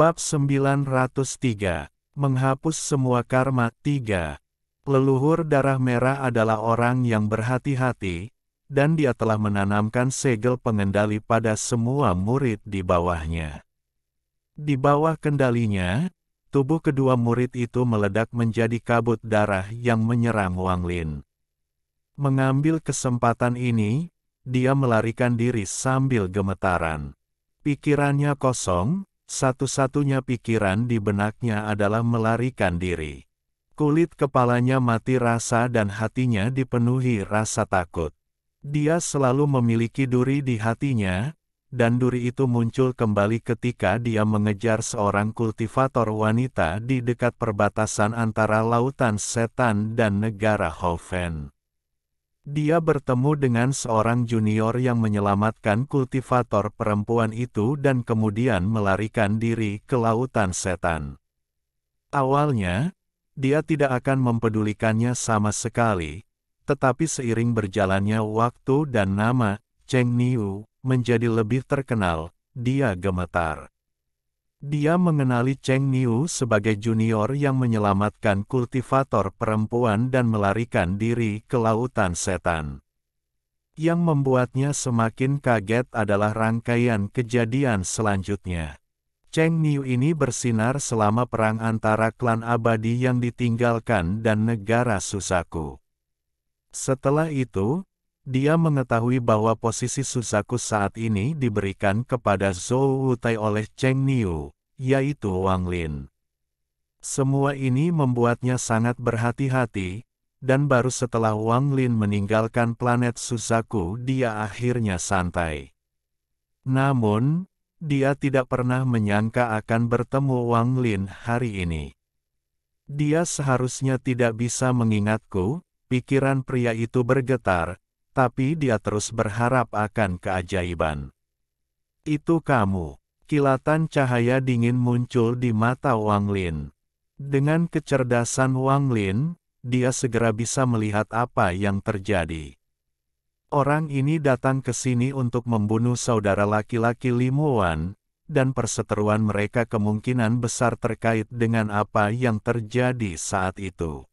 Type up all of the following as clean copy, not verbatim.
Bab 903. Menghapus semua karma. 3. Leluhur darah merah adalah orang yang berhati-hati, dan dia telah menanamkan segel pengendali pada semua murid di bawahnya. Di bawah kendalinya, tubuh kedua murid itu meledak menjadi kabut darah yang menyerang Wang Lin. Mengambil kesempatan ini, dia melarikan diri sambil gemetaran. Pikirannya kosong, satu-satunya pikiran di benaknya adalah melarikan diri. Kulit kepalanya mati rasa dan hatinya dipenuhi rasa takut. Dia selalu memiliki duri di hatinya, dan duri itu muncul kembali ketika dia mengejar seorang kultivator wanita di dekat perbatasan antara Lautan Setan dan negara Hoven. Dia bertemu dengan seorang junior yang menyelamatkan kultivator perempuan itu dan kemudian melarikan diri ke Lautan Setan. Awalnya, dia tidak akan mempedulikannya sama sekali, tetapi seiring berjalannya waktu dan nama Cheng Niu menjadi lebih terkenal, dia gemetar. Dia mengenali Cheng Niu sebagai junior yang menyelamatkan kultivator perempuan dan melarikan diri ke Lautan Setan. Yang membuatnya semakin kaget adalah rangkaian kejadian selanjutnya. Cheng Niu ini bersinar selama perang antara klan abadi yang ditinggalkan dan negara Susaku. Setelah itu, dia mengetahui bahwa posisi Susaku saat ini diberikan kepada Zhou Wutai oleh Cheng Niu, yaitu Wang Lin. Semua ini membuatnya sangat berhati-hati, dan baru setelah Wang Lin meninggalkan planet Susaku dia akhirnya santai. Namun, dia tidak pernah menyangka akan bertemu Wang Lin hari ini. Dia seharusnya tidak bisa mengingatku, pikiran pria itu bergetar, tapi dia terus berharap akan keajaiban. Itu kamu. Kilatan cahaya dingin muncul di mata Wang Lin. Dengan kecerdasan Wang Lin, dia segera bisa melihat apa yang terjadi. Orang ini datang ke sini untuk membunuh saudara laki-laki Limuan, dan perseteruan mereka kemungkinan besar terkait dengan apa yang terjadi saat itu.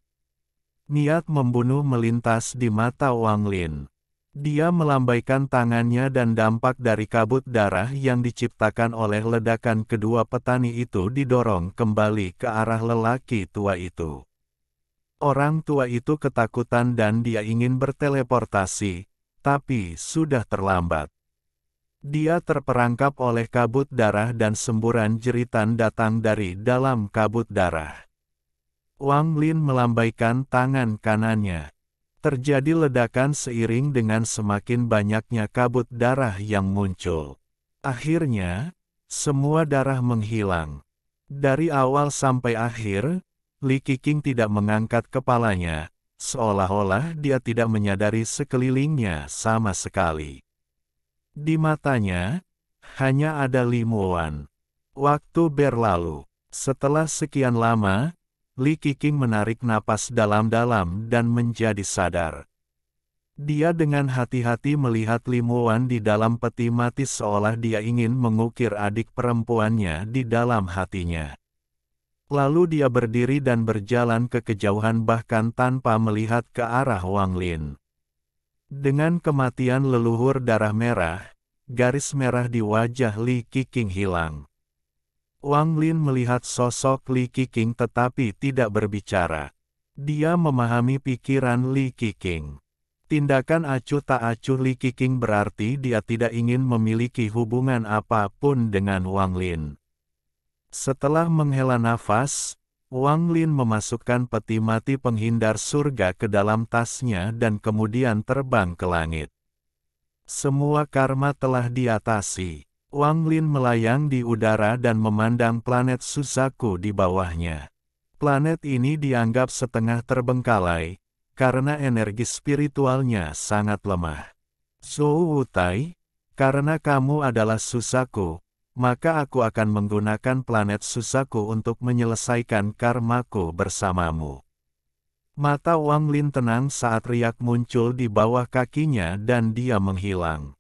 Niat membunuh melintas di mata Wang Lin. Dia melambaikan tangannya dan dampak dari kabut darah yang diciptakan oleh ledakan kedua petani itu didorong kembali ke arah lelaki tua itu. Orang tua itu ketakutan dan dia ingin berteleportasi, tapi sudah terlambat. Dia terperangkap oleh kabut darah dan semburan jeritan datang dari dalam kabut darah. Wang Lin melambaikan tangan kanannya. Terjadi ledakan seiring dengan semakin banyaknya kabut darah yang muncul. Akhirnya, semua darah menghilang. Dari awal sampai akhir, Li Qiqing tidak mengangkat kepalanya, seolah-olah dia tidak menyadari sekelilingnya sama sekali. Di matanya, hanya ada Li Muan. Waktu berlalu. Setelah sekian lama, Li Qiqing menarik napas dalam-dalam dan menjadi sadar. Dia dengan hati-hati melihat Li Muan di dalam peti mati seolah dia ingin mengukir adik perempuannya di dalam hatinya. Lalu dia berdiri dan berjalan ke kejauhan bahkan tanpa melihat ke arah Wang Lin. Dengan kematian leluhur darah merah, garis merah di wajah Li Qiqing hilang. Wang Lin melihat sosok Li Qiqing tetapi tidak berbicara. Dia memahami pikiran Li Qiqing. Tindakan acuh tak acuh Li Qiqing berarti dia tidak ingin memiliki hubungan apapun dengan Wang Lin. Setelah menghela nafas, Wang Lin memasukkan peti mati penghindar surga ke dalam tasnya dan kemudian terbang ke langit. Semua karma telah diatasi. Wang Lin melayang di udara dan memandang planet Susaku di bawahnya. Planet ini dianggap setengah terbengkalai, karena energi spiritualnya sangat lemah. Zhou Wutai, karena kamu adalah Susaku, maka aku akan menggunakan planet Susaku untuk menyelesaikan karmaku bersamamu. Mata Wang Lin tenang saat riak muncul di bawah kakinya dan dia menghilang.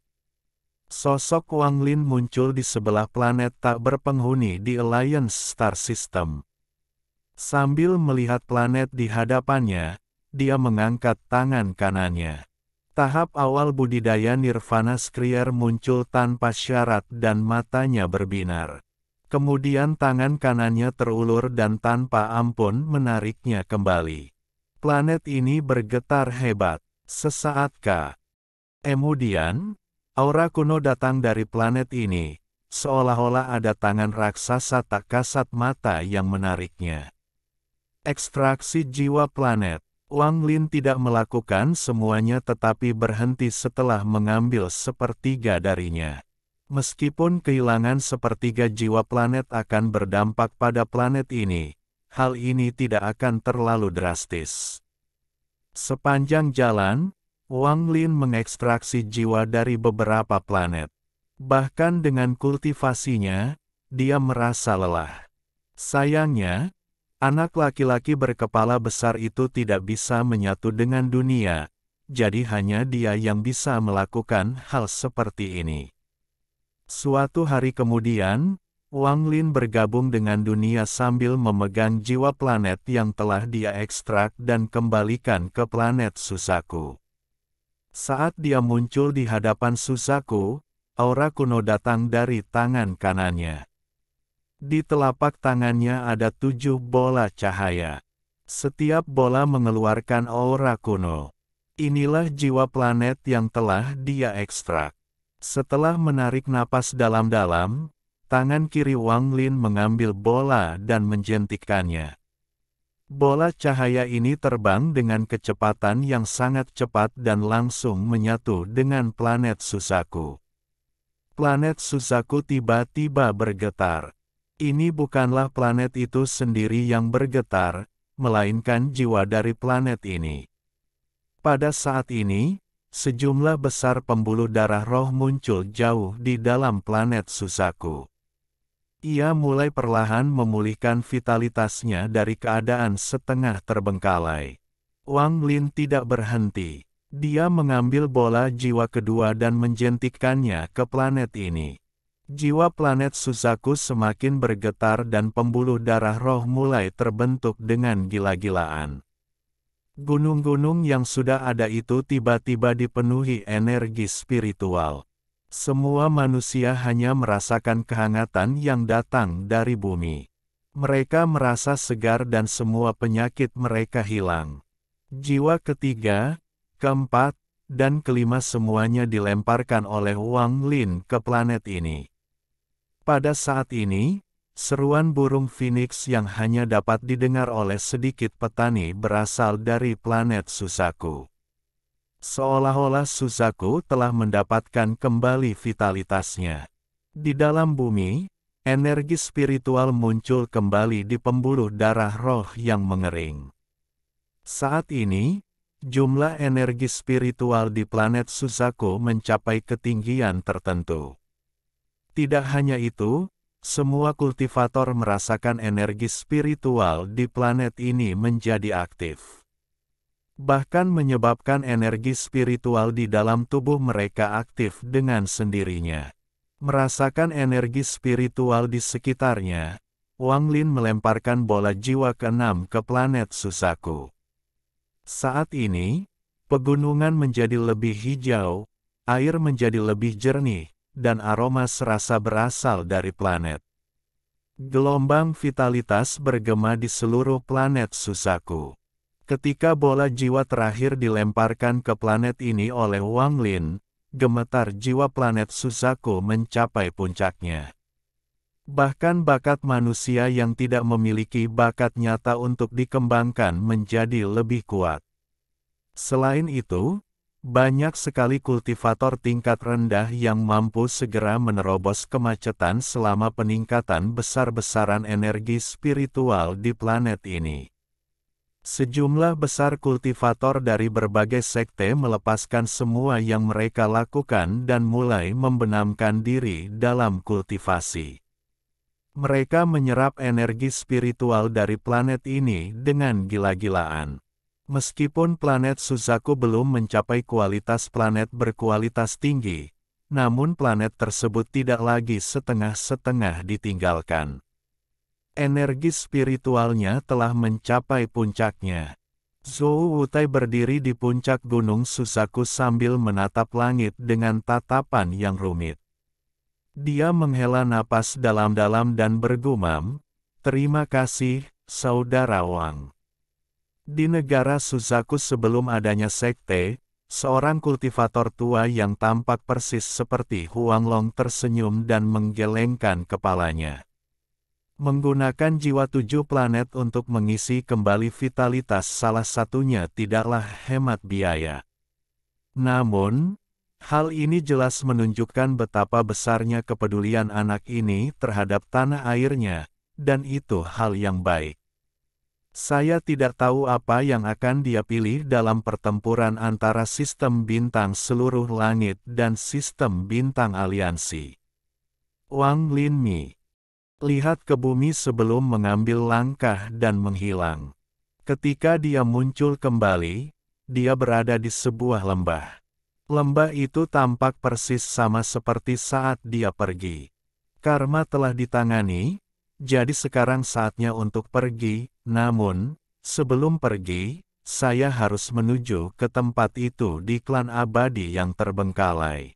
Sosok Wang Lin muncul di sebelah planet tak berpenghuni di Alliance Star System. Sambil melihat planet di hadapannya, dia mengangkat tangan kanannya. Tahap awal budidaya Nirvana Skrier muncul tanpa syarat dan matanya berbinar. Kemudian tangan kanannya terulur dan tanpa ampun menariknya kembali. Planet ini bergetar hebat. Sesaat kemudian, aura kuno datang dari planet ini, seolah-olah ada tangan raksasa tak kasat mata yang menariknya. Ekstraksi jiwa planet. Wang Lin tidak melakukan semuanya tetapi berhenti setelah mengambil sepertiga darinya. Meskipun kehilangan sepertiga jiwa planet akan berdampak pada planet ini, hal ini tidak akan terlalu drastis. Sepanjang jalan, Wang Lin mengekstraksi jiwa dari beberapa planet. Bahkan dengan kultivasinya, dia merasa lelah. Sayangnya, anak laki-laki berkepala besar itu tidak bisa menyatu dengan dunia, jadi hanya dia yang bisa melakukan hal seperti ini. Suatu hari kemudian, Wang Lin bergabung dengan dunia sambil memegang jiwa planet yang telah dia ekstrak dan kembalikan ke planet Suzaku. Saat dia muncul di hadapan Suzaku, aura kuno datang dari tangan kanannya. Di telapak tangannya ada 7 bola cahaya. Setiap bola mengeluarkan aura kuno. Inilah jiwa planet yang telah dia ekstrak. Setelah menarik napas dalam-dalam, tangan kiri Wang Lin mengambil bola dan menjentikkannya. Bola cahaya ini terbang dengan kecepatan yang sangat cepat dan langsung menyatu dengan planet Suzaku. Planet Suzaku tiba-tiba bergetar. Ini bukanlah planet itu sendiri yang bergetar, melainkan jiwa dari planet ini. Pada saat ini, sejumlah besar pembuluh darah roh muncul jauh di dalam planet Suzaku. Ia mulai perlahan memulihkan vitalitasnya dari keadaan setengah terbengkalai. Wang Lin tidak berhenti. Dia mengambil bola jiwa kedua dan menjentikkannya ke planet ini. Jiwa planet Suzaku semakin bergetar dan pembuluh darah roh mulai terbentuk dengan gila-gilaan. Gunung-gunung yang sudah ada itu tiba-tiba dipenuhi energi spiritual. Semua manusia hanya merasakan kehangatan yang datang dari bumi. Mereka merasa segar dan semua penyakit mereka hilang. Jiwa ketiga, keempat, dan kelima semuanya dilemparkan oleh Wang Lin ke planet ini. Pada saat ini, seruan burung phoenix yang hanya dapat didengar oleh sedikit petani berasal dari planet Suzaku. Seolah-olah Suzaku telah mendapatkan kembali vitalitasnya. Di dalam bumi, energi spiritual muncul kembali di pembuluh darah roh yang mengering. Saat ini, jumlah energi spiritual di planet Suzaku mencapai ketinggian tertentu. Tidak hanya itu, semua kultivator merasakan energi spiritual di planet ini menjadi aktif. Bahkan menyebabkan energi spiritual di dalam tubuh mereka aktif dengan sendirinya. Merasakan energi spiritual di sekitarnya, Wang Lin melemparkan bola jiwa ke-6 ke planet Suzaku. Saat ini, pegunungan menjadi lebih hijau, air menjadi lebih jernih, dan aroma serasa berasal dari planet. Gelombang vitalitas bergema di seluruh planet Suzaku. Ketika bola jiwa terakhir dilemparkan ke planet ini oleh Wang Lin, gemetar jiwa planet Suzaku mencapai puncaknya. Bahkan bakat manusia yang tidak memiliki bakat nyata untuk dikembangkan menjadi lebih kuat. Selain itu, banyak sekali kultivator tingkat rendah yang mampu segera menerobos kemacetan selama peningkatan besar-besaran energi spiritual di planet ini. Sejumlah besar kultivator dari berbagai sekte melepaskan semua yang mereka lakukan dan mulai membenamkan diri dalam kultivasi. Mereka menyerap energi spiritual dari planet ini dengan gila-gilaan. Meskipun planet Suzaku belum mencapai kualitas planet berkualitas tinggi, namun planet tersebut tidak lagi setengah-setengah ditinggalkan. Energi spiritualnya telah mencapai puncaknya. Zhou Wutai berdiri di puncak gunung Suzaku sambil menatap langit dengan tatapan yang rumit. Dia menghela napas dalam-dalam dan bergumam, "Terima kasih, Saudara Wang." Di negara Suzaku sebelum adanya sekte, seorang kultivator tua yang tampak persis seperti Huanglong tersenyum dan menggelengkan kepalanya. Menggunakan jiwa 7 planet untuk mengisi kembali vitalitas salah satunya tidaklah hemat biaya. Namun, hal ini jelas menunjukkan betapa besarnya kepedulian anak ini terhadap tanah airnya, dan itu hal yang baik. Saya tidak tahu apa yang akan dia pilih dalam pertempuran antara sistem bintang seluruh langit dan sistem bintang aliansi. Wang Linmi lihat ke bumi sebelum mengambil langkah dan menghilang. Ketika dia muncul kembali, dia berada di sebuah lembah. Lembah itu tampak persis sama seperti saat dia pergi. Karma telah ditangani, jadi sekarang saatnya untuk pergi, namun, sebelum pergi, saya harus menuju ke tempat itu di klan abadi yang terbengkalai.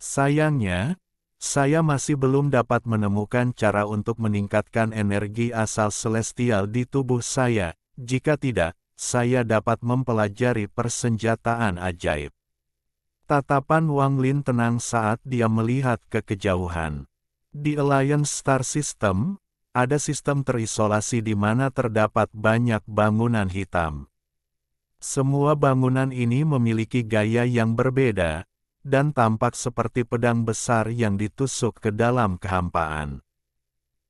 Sayangnya, saya masih belum dapat menemukan cara untuk meningkatkan energi asal celestial di tubuh saya. Jika tidak, saya dapat mempelajari persenjataan ajaib. Tatapan Wang Lin tenang saat dia melihat ke kejauhan. Di Alliance Star System, ada sistem terisolasi di mana terdapat banyak bangunan hitam. Semua bangunan ini memiliki gaya yang berbeda, dan tampak seperti pedang besar yang ditusuk ke dalam kehampaan.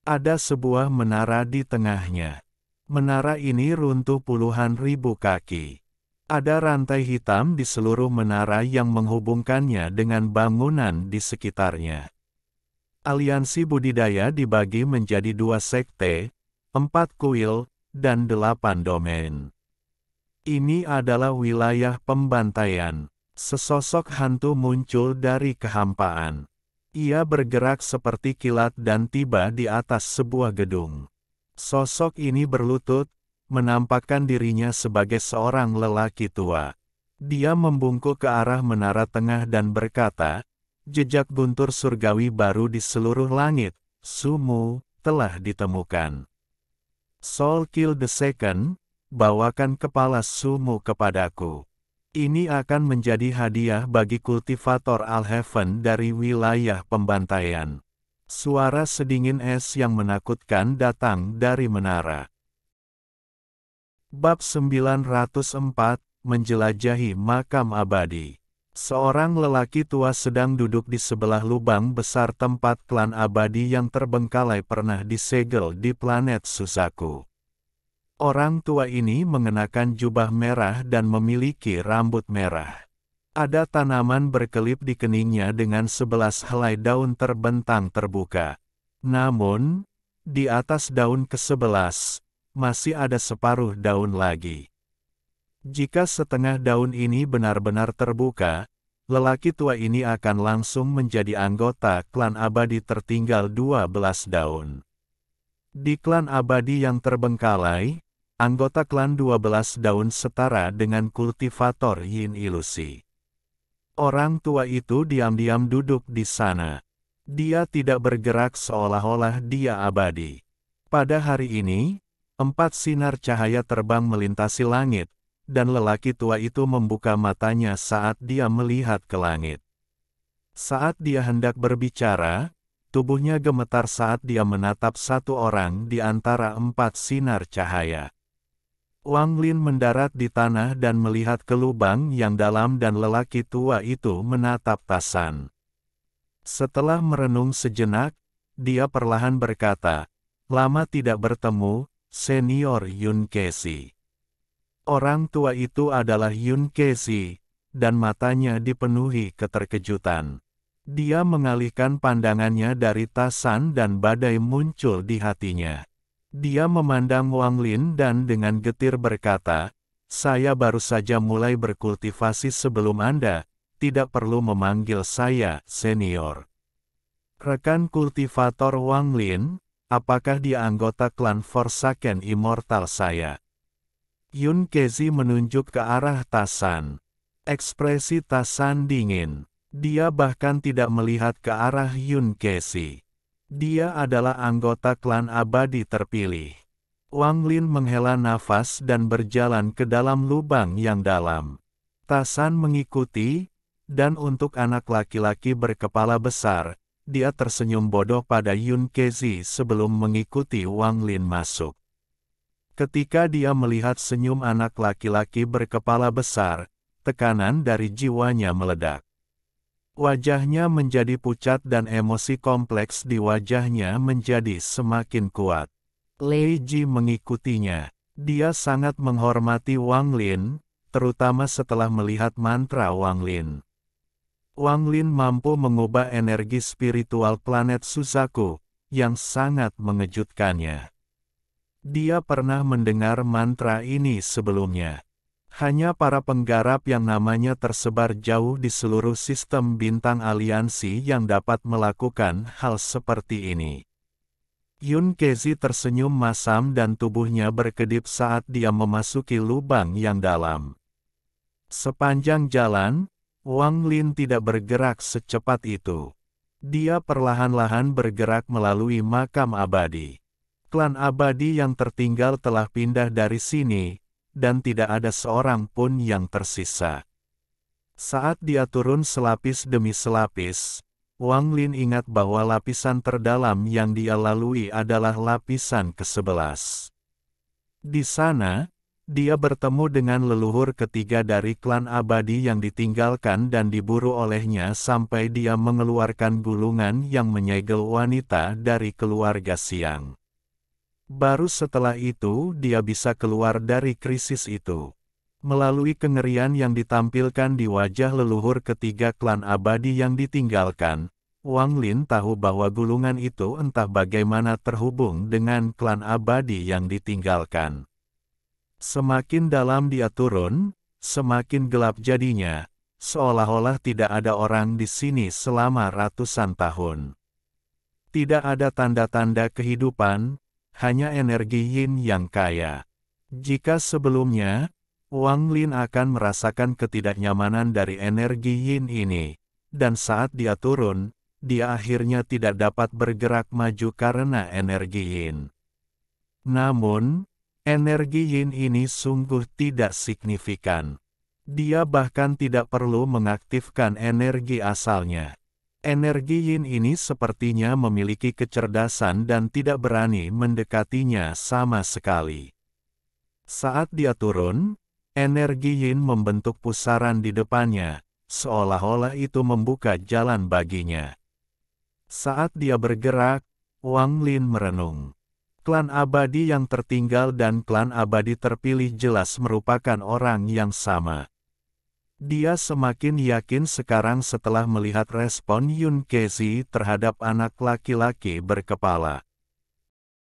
Ada sebuah menara di tengahnya. Menara ini runtuh puluhan ribu kaki. Ada rantai hitam di seluruh menara yang menghubungkannya dengan bangunan di sekitarnya. Aliansi budidaya dibagi menjadi 2 sekte, 4 kuil, dan 8 domain. Ini adalah wilayah pembantaian. Sesosok hantu muncul dari kehampaan. Ia bergerak seperti kilat dan tiba di atas sebuah gedung. Sosok ini berlutut, menampakkan dirinya sebagai seorang lelaki tua. Dia membungkuk ke arah menara tengah dan berkata, "Jejak guntur surgawi baru di seluruh langit, Sumu, telah ditemukan. Soul Kill the Second, bawakan kepala Sumu kepadaku. Ini akan menjadi hadiah bagi kultivator Alheaven dari wilayah pembantaian." Suara sedingin es yang menakutkan datang dari menara. Bab 904, Menjelajahi Makam Abadi. Seorang lelaki tua sedang duduk di sebelah lubang besar tempat klan abadi yang terbengkalai pernah disegel di planet Suzaku. Orang tua ini mengenakan jubah merah dan memiliki rambut merah. Ada tanaman berkelip di keningnya dengan 11 helai daun terbentang terbuka. Namun, di atas daun ke-11, masih ada separuh daun lagi. Jika setengah daun ini benar-benar terbuka, lelaki tua ini akan langsung menjadi anggota klan abadi tertinggal 12 daun. Di klan abadi yang terbengkalai, anggota klan 12 daun setara dengan kultivator yin ilusi. Orang tua itu diam-diam duduk di sana. Dia tidak bergerak seolah-olah dia abadi. Pada hari ini, 4 sinar cahaya terbang melintasi langit, dan lelaki tua itu membuka matanya saat dia melihat ke langit. Saat dia hendak berbicara, tubuhnya gemetar saat dia menatap satu orang di antara 4 sinar cahaya. Wang Lin mendarat di tanah dan melihat ke lubang yang dalam dan lelaki tua itu menatap Tasan. Setelah merenung sejenak, dia perlahan berkata, "Lama tidak bertemu, Senior Yun Kesi." Orang tua itu adalah Yun Kesi, dan matanya dipenuhi keterkejutan. Dia mengalihkan pandangannya dari Tasan dan badai muncul di hatinya. Dia memandang Wang Lin dan dengan getir berkata, "Saya baru saja mulai berkultivasi sebelum Anda, tidak perlu memanggil saya senior. Rekan kultivator Wang Lin, apakah dia anggota klan Forsaken Immortal saya? Yun Kezi menunjuk ke arah Tasan. Ekspresi Tasan dingin. Dia bahkan tidak melihat ke arah Yun Kezi. Dia adalah anggota klan abadi terpilih. Wang Lin menghela nafas dan berjalan ke dalam lubang yang dalam. Tasan mengikuti, dan untuk anak laki-laki berkepala besar, dia tersenyum bodoh pada Yun Kezi sebelum mengikuti Wang Lin masuk. Ketika dia melihat senyum anak laki-laki berkepala besar, tekanan dari jiwanya meledak. Wajahnya menjadi pucat dan emosi kompleks di wajahnya menjadi semakin kuat. Lei Ji mengikutinya. Dia sangat menghormati Wang Lin, terutama setelah melihat mantra Wang Lin. Wang Lin mampu mengubah energi spiritual planet Suzaku, yang sangat mengejutkannya. Dia pernah mendengar mantra ini sebelumnya. Hanya para penggarap yang namanya tersebar jauh di seluruh sistem bintang aliansi yang dapat melakukan hal seperti ini. Yun Kezi tersenyum masam dan tubuhnya berkedip saat dia memasuki lubang yang dalam. Sepanjang jalan, Wang Lin tidak bergerak secepat itu. Dia perlahan-lahan bergerak melalui makam abadi. Klan abadi yang tertinggal telah pindah dari sini, dan tidak ada seorang pun yang tersisa. Saat dia turun selapis demi selapis, Wang Lin ingat bahwa lapisan terdalam yang dia lalui adalah lapisan ke-11. Di sana, dia bertemu dengan leluhur ketiga dari klan abadi yang ditinggalkan dan diburu olehnya sampai dia mengeluarkan gulungan yang menyegel wanita dari keluarga Siang. Baru setelah itu dia bisa keluar dari krisis itu. Melalui kengerian yang ditampilkan di wajah leluhur ketiga klan abadi yang ditinggalkan, Wang Lin tahu bahwa gulungan itu entah bagaimana terhubung dengan klan abadi yang ditinggalkan. Semakin dalam dia turun, semakin gelap jadinya, seolah-olah tidak ada orang di sini selama ratusan tahun. Tidak ada tanda-tanda kehidupan, hanya energi yin yang kaya. Jika sebelumnya, Wang Lin akan merasakan ketidaknyamanan dari energi yin ini, dan saat dia turun, dia akhirnya tidak dapat bergerak maju karena energi yin. Namun, energi yin ini sungguh tidak signifikan. Dia bahkan tidak perlu mengaktifkan energi asalnya. Energi yin ini sepertinya memiliki kecerdasan dan tidak berani mendekatinya sama sekali. Saat dia turun, energi yin membentuk pusaran di depannya, seolah-olah itu membuka jalan baginya. Saat dia bergerak, Wang Lin merenung. Klan abadi yang tertinggal dan klan abadi terpilih jelas merupakan orang yang sama. Dia semakin yakin sekarang setelah melihat respon Yun Kezi terhadap anak laki-laki berkepala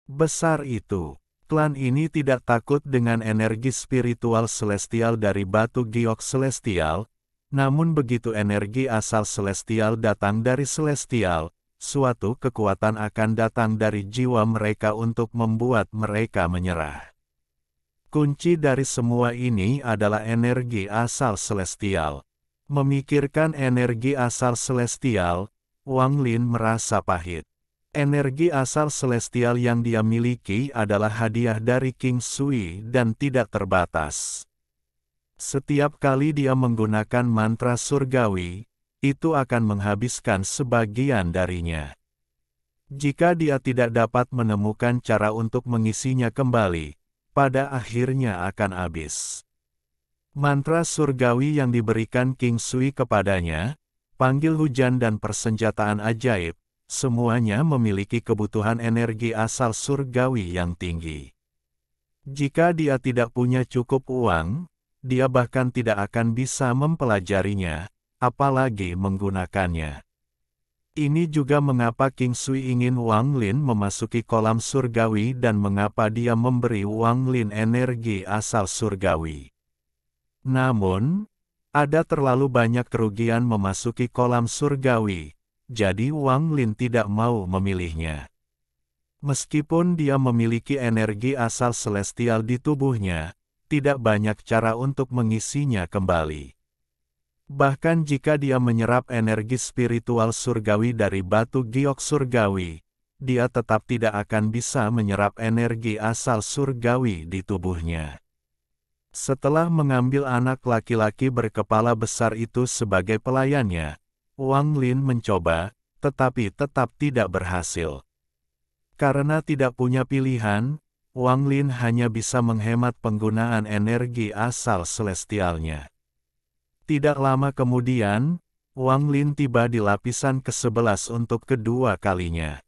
besar itu. Klan ini tidak takut dengan energi spiritual celestial dari batu giok celestial, namun begitu energi asal celestial datang dari celestial, suatu kekuatan akan datang dari jiwa mereka untuk membuat mereka menyerah. Kunci dari semua ini adalah energi asal celestial. Memikirkan energi asal celestial, Wang Lin merasa pahit. Energi asal celestial yang dia miliki adalah hadiah dari King Sui dan tidak terbatas. Setiap kali dia menggunakan mantra surgawi, itu akan menghabiskan sebagian darinya. Jika dia tidak dapat menemukan cara untuk mengisinya kembali, pada akhirnya akan habis. Mantra surgawi yang diberikan King Sui kepadanya, panggil hujan dan persenjataan ajaib, semuanya memiliki kebutuhan energi asal surgawi yang tinggi. Jika dia tidak punya cukup uang, dia bahkan tidak akan bisa mempelajarinya, apalagi menggunakannya. Ini juga mengapa King Sui ingin Wang Lin memasuki kolam surgawi dan mengapa dia memberi Wang Lin energi asal surgawi. Namun, Ada terlalu banyak kerugian memasuki kolam surgawi, jadi Wang Lin tidak mau memilihnya. Meskipun dia memiliki energi asal celestial di tubuhnya, tidak banyak cara untuk mengisinya kembali. Bahkan jika dia menyerap energi spiritual surgawi dari batu giok surgawi, dia tetap tidak akan bisa menyerap energi asal surgawi di tubuhnya. Setelah mengambil anak laki-laki berkepala besar itu sebagai pelayannya, Wang Lin mencoba, tetapi tetap tidak berhasil. Karena tidak punya pilihan, Wang Lin hanya bisa menghemat penggunaan energi asal celestialnya. Tidak lama kemudian, Wang Lin tiba di lapisan ke-11 untuk kedua kalinya.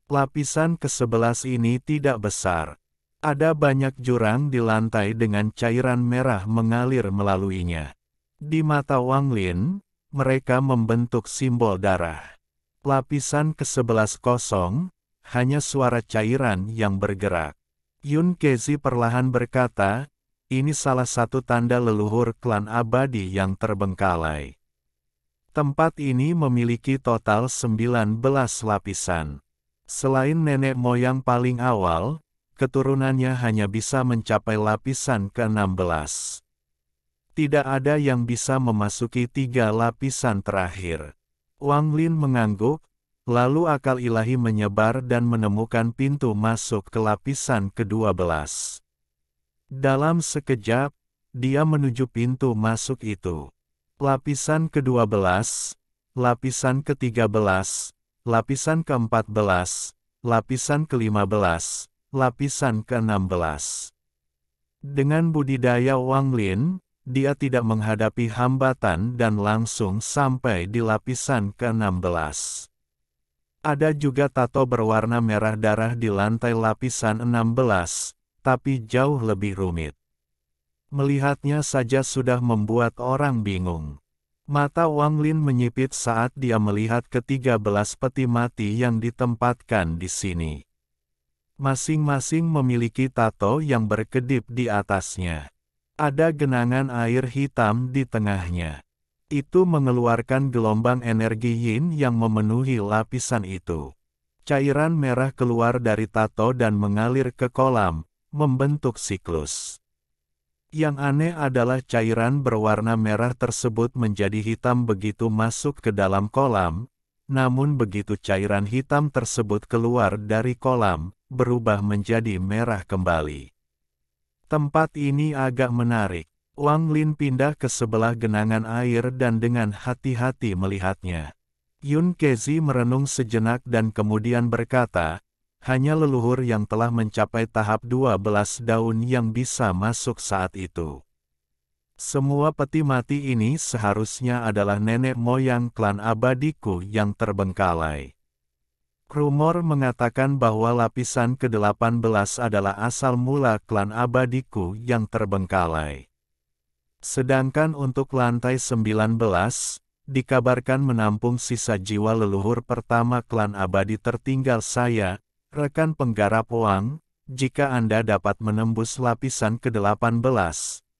Lapisan ke-11 ini tidak besar. Ada banyak jurang di lantai dengan cairan merah mengalir melaluinya. Di mata Wang Lin, mereka membentuk simbol darah. Lapisan ke-11 kosong, hanya suara cairan yang bergerak. Yun Kezi perlahan berkata, ini salah satu tanda leluhur klan abadi yang terbengkalai. Tempat ini memiliki total 19 lapisan. Selain nenek moyang paling awal, keturunannya hanya bisa mencapai lapisan ke-16. Tidak ada yang bisa memasuki 3 lapisan terakhir. Wang Lin mengangguk, lalu akal ilahi menyebar dan menemukan pintu masuk ke lapisan ke-12. Dalam sekejap, dia menuju pintu masuk itu. Lapisan ke-12, lapisan ke-13, lapisan ke-14, lapisan ke-15, lapisan ke-16. Dengan budidaya Wang Lin, dia tidak menghadapi hambatan dan langsung sampai di lapisan ke-16. Ada juga tato berwarna merah darah di lantai lapisan 16, tapi jauh lebih rumit. Melihatnya saja sudah membuat orang bingung. Mata Wang Lin menyipit saat dia melihat ke-13 peti mati yang ditempatkan di sini. Masing-masing memiliki tato yang berkedip di atasnya. Ada genangan air hitam di tengahnya. Itu mengeluarkan gelombang energi yin yang memenuhi lapisan itu. Cairan merah keluar dari tato dan mengalir ke kolam, membentuk siklus. Yang aneh adalah cairan berwarna merah tersebut menjadi hitam begitu masuk ke dalam kolam, namun begitu cairan hitam tersebut keluar dari kolam, berubah menjadi merah kembali. Tempat ini agak menarik. Wang Lin pindah ke sebelah genangan air dan dengan hati-hati melihatnya. Yun Kezi merenung sejenak dan kemudian berkata, hanya leluhur yang telah mencapai tahap 12 daun yang bisa masuk saat itu. Semua peti mati ini seharusnya adalah nenek moyang klan abadiku yang terbengkalai. Rumor mengatakan bahwa lapisan ke-18 adalah asal mula klan abadiku yang terbengkalai. Sedangkan untuk lantai 19, dikabarkan menampung sisa jiwa leluhur pertama klan abadi tertinggal saya, rekan penggarap Wang. Jika Anda dapat menembus lapisan ke-18,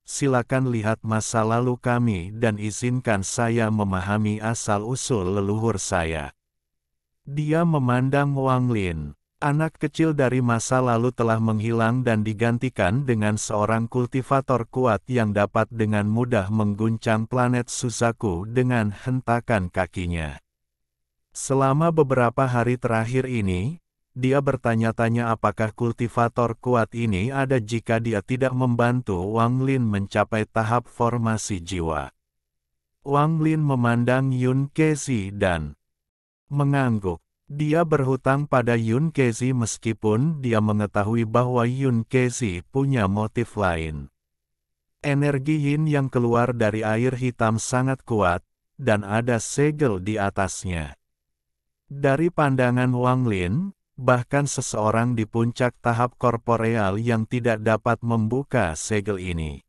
silakan lihat masa lalu kami dan izinkan saya memahami asal-usul leluhur saya. Dia memandang Wang Lin. Anak kecil dari masa lalu telah menghilang dan digantikan dengan seorang kultivator kuat yang dapat dengan mudah mengguncang planet Suzaku dengan hentakan kakinya. Selama beberapa hari terakhir ini, dia bertanya-tanya apakah kultivator kuat ini ada jika dia tidak membantu Wang Lin mencapai tahap formasi jiwa. Wang Lin memandang Yun Kezi dan mengangguk. Dia berhutang pada Yun Kezi meskipun dia mengetahui bahwa Yun Kezi punya motif lain. Energi yin yang keluar dari air hitam sangat kuat, dan ada segel di atasnya. Dari pandangan Wang Lin, bahkan seseorang di puncak tahap korporeal yang tidak dapat membuka segel ini.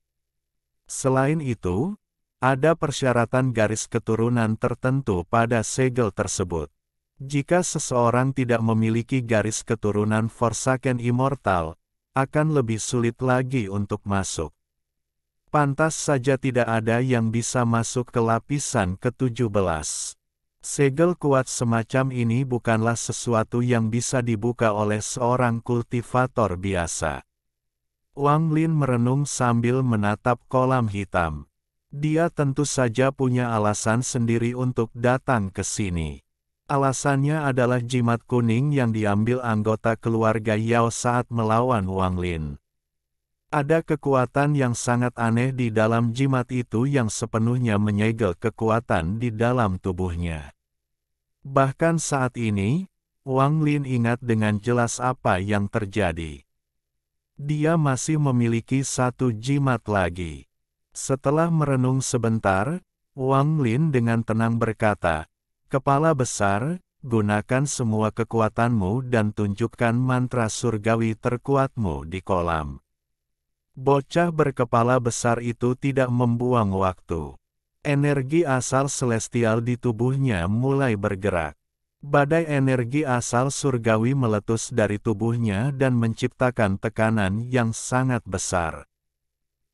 Selain itu, ada persyaratan garis keturunan tertentu pada segel tersebut. Jika seseorang tidak memiliki garis keturunan Forsaken Immortal, akan lebih sulit lagi untuk masuk. Pantas saja tidak ada yang bisa masuk ke lapisan ke-17. Segel kuat semacam ini bukanlah sesuatu yang bisa dibuka oleh seorang kultivator biasa. Wang Lin merenung sambil menatap kolam hitam. Dia tentu saja punya alasan sendiri untuk datang ke sini. Alasannya adalah jimat kuning yang diambil anggota keluarga Yao saat melawan Wang Lin. Ada kekuatan yang sangat aneh di dalam jimat itu yang sepenuhnya menyegel kekuatan di dalam tubuhnya. Bahkan saat ini, Wang Lin ingat dengan jelas apa yang terjadi. Dia masih memiliki satu jimat lagi. Setelah merenung sebentar, Wang Lin dengan tenang berkata, "Kepala besar, gunakan semua kekuatanmu dan tunjukkan mantra surgawi terkuatmu di kolam." Bocah berkepala besar itu tidak membuang waktu. Energi asal celestial di tubuhnya mulai bergerak. Badai energi asal surgawi meletus dari tubuhnya dan menciptakan tekanan yang sangat besar.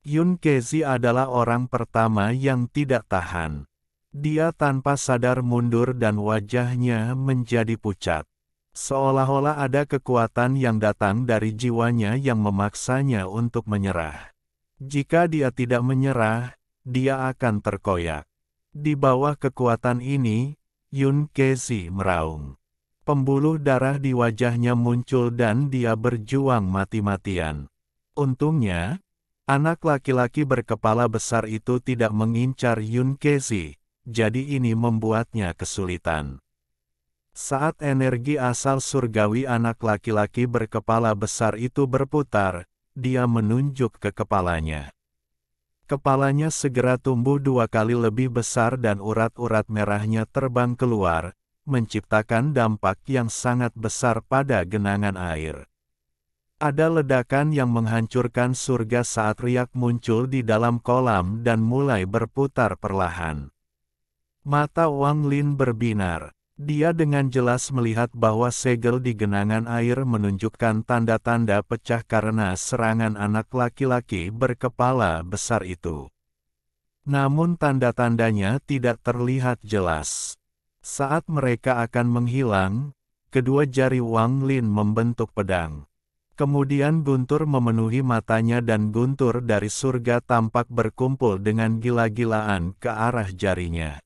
Yun Kezi adalah orang pertama yang tidak tahan. Dia tanpa sadar mundur dan wajahnya menjadi pucat. Seolah-olah ada kekuatan yang datang dari jiwanya yang memaksanya untuk menyerah. Jika dia tidak menyerah, dia akan terkoyak. Di bawah kekuatan ini, Yun Kezi meraung. Pembuluh darah di wajahnya muncul dan dia berjuang mati-matian. Untungnya, anak laki-laki berkepala besar itu tidak mengincar Yun Kezi, jadi ini membuatnya kesulitan. Saat energi asal surgawi anak laki-laki berkepala besar itu berputar, dia menunjuk ke kepalanya. Kepalanya segera tumbuh 2 kali lebih besar dan urat-urat merahnya terbang keluar, menciptakan dampak yang sangat besar pada genangan air. Ada ledakan yang menghancurkan surga saat riak muncul di dalam kolam dan mulai berputar perlahan. Mata Wang Lin berbinar. Dia dengan jelas melihat bahwa segel di genangan air menunjukkan tanda-tanda pecah karena serangan anak laki-laki berkepala besar itu. Namun tanda-tandanya tidak terlihat jelas. Saat mereka akan menghilang, kedua jari Wang Lin membentuk pedang. Kemudian guntur memenuhi matanya dan guntur dari surga tampak berkumpul dengan gila-gilaan ke arah jarinya.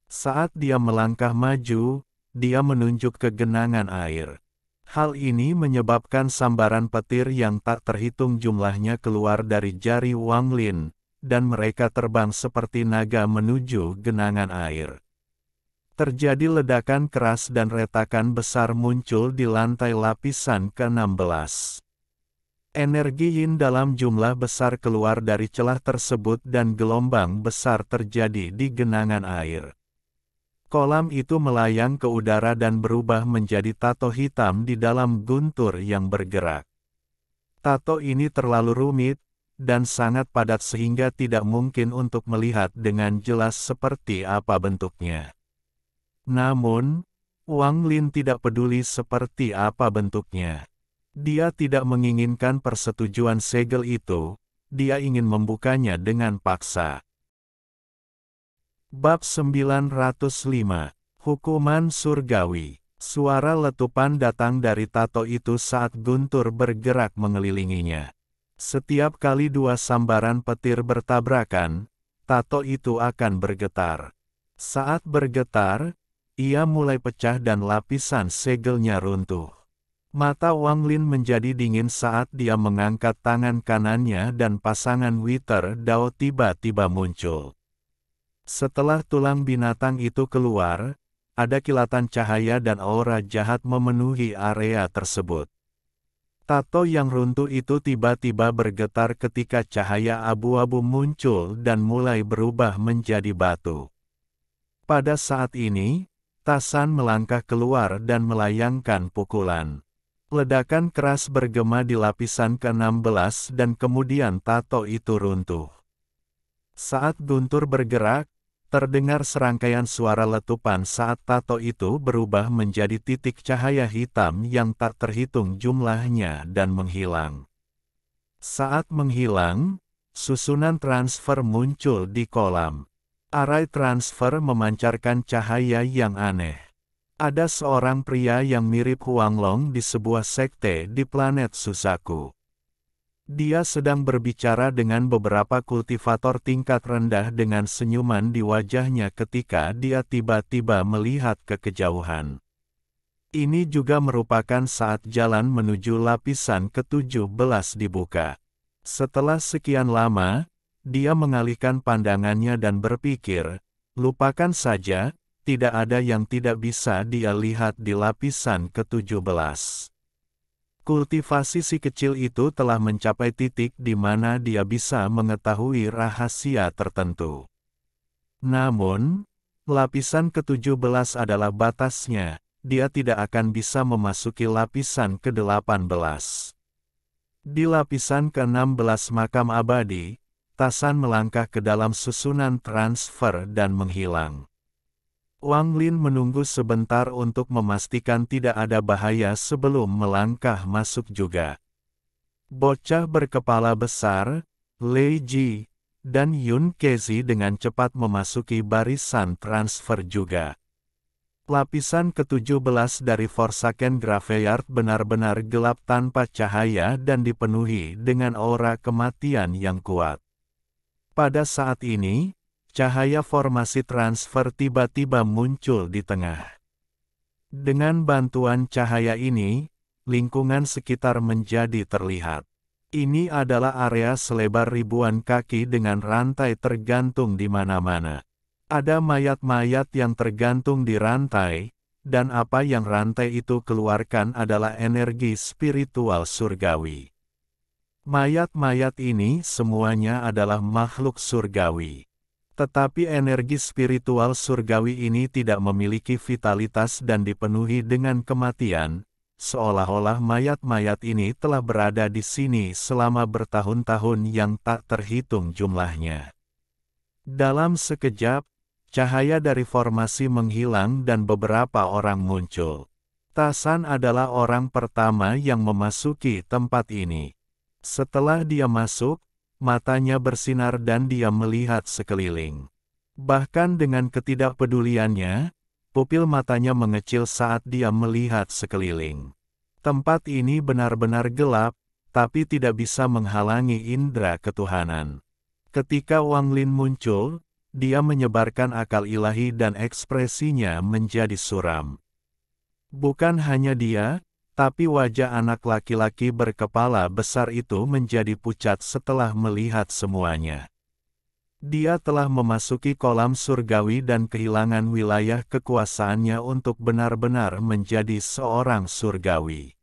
Saat dia melangkah maju, dia menunjuk ke genangan air. Hal ini menyebabkan sambaran petir yang tak terhitung jumlahnya keluar dari jari Wang Lin, dan mereka terbang seperti naga menuju genangan air. Terjadi ledakan keras dan retakan besar muncul di lantai lapisan ke-16. Energi yin dalam jumlah besar keluar dari celah tersebut dan gelombang besar terjadi di genangan air. Kolam itu melayang ke udara dan berubah menjadi tato hitam di dalam guntur yang bergerak. Tato ini terlalu rumit, dan sangat padat sehingga tidak mungkin untuk melihat dengan jelas seperti apa bentuknya. Namun, Wang Lin tidak peduli seperti apa bentuknya. Dia tidak menginginkan persetujuan segel itu, dia ingin membukanya dengan paksa. Bab 905. Hukuman Surgawi. Suara letupan datang dari tato itu saat guntur bergerak mengelilinginya. Setiap kali 2 sambaran petir bertabrakan, tato itu akan bergetar. Saat bergetar, ia mulai pecah dan lapisan segelnya runtuh. Mata Wang Lin menjadi dingin saat dia mengangkat tangan kanannya dan pasangan Wither Dao tiba-tiba muncul. Setelah tulang binatang itu keluar, ada kilatan cahaya dan aura jahat memenuhi area tersebut. Tato yang runtuh itu tiba-tiba bergetar ketika cahaya abu-abu muncul dan mulai berubah menjadi batu. Pada saat ini, Tasan melangkah keluar dan melayangkan pukulan. Ledakan keras bergema di lapisan ke-16 dan kemudian tato itu runtuh. Saat guntur bergerak, terdengar serangkaian suara letupan saat tato itu berubah menjadi titik cahaya hitam yang tak terhitung jumlahnya dan menghilang. Saat menghilang, Susunan transfer muncul di kolam. Arai transfer memancarkan cahaya yang aneh. Ada seorang pria yang mirip Huanglong di sebuah sekte di planet Suzaku. Dia sedang berbicara dengan beberapa kultivator tingkat rendah dengan senyuman di wajahnya ketika dia tiba-tiba melihat ke kejauhan. Ini juga merupakan saat jalan menuju lapisan ke-17 dibuka. Setelah sekian lama, dia mengalihkan pandangannya dan berpikir, lupakan saja, tidak ada yang tidak bisa dia lihat di lapisan ke-17. Kultivasi si kecil itu telah mencapai titik di mana dia bisa mengetahui rahasia tertentu. Namun, lapisan ke-17 adalah batasnya, dia tidak akan bisa memasuki lapisan ke-18. Di lapisan ke-16 makam abadi, Tasan melangkah ke dalam susunan transfer dan menghilang. Wang Lin menunggu sebentar untuk memastikan tidak ada bahaya sebelum melangkah masuk juga. Bocah berkepala besar, Lei Ji, dan Yun Kezi dengan cepat memasuki barisan transfer juga. Lapisan ke-17 dari Forsaken Graveyard benar-benar gelap tanpa cahaya dan dipenuhi dengan aura kematian yang kuat. Pada saat ini, cahaya formasi transfer tiba-tiba muncul di tengah. Dengan bantuan cahaya ini, lingkungan sekitar menjadi terlihat. Ini adalah area selebar ribuan kaki dengan rantai tergantung di mana-mana. Ada mayat-mayat yang tergantung di rantai, dan apa yang rantai itu keluarkan adalah energi spiritual surgawi. Mayat-mayat ini semuanya adalah makhluk surgawi. Tetapi energi spiritual surgawi ini tidak memiliki vitalitas dan dipenuhi dengan kematian, seolah-olah mayat-mayat ini telah berada di sini selama bertahun-tahun yang tak terhitung jumlahnya. Dalam sekejap, cahaya dari formasi menghilang dan beberapa orang muncul. Tasan adalah orang pertama yang memasuki tempat ini. Setelah dia masuk, matanya bersinar dan dia melihat sekeliling. Bahkan dengan ketidakpeduliannya, pupil matanya mengecil saat dia melihat sekeliling. Tempat ini benar-benar gelap, tapi tidak bisa menghalangi indera ketuhanan. Ketika Wang Lin muncul, dia menyebarkan akal ilahi dan ekspresinya menjadi suram. Bukan hanya dia, tapi wajah anak laki-laki berkepala besar itu menjadi pucat setelah melihat semuanya. Dia telah memasuki kolam surgawi dan kehilangan wilayah kekuasaannya untuk benar-benar menjadi seorang surgawi.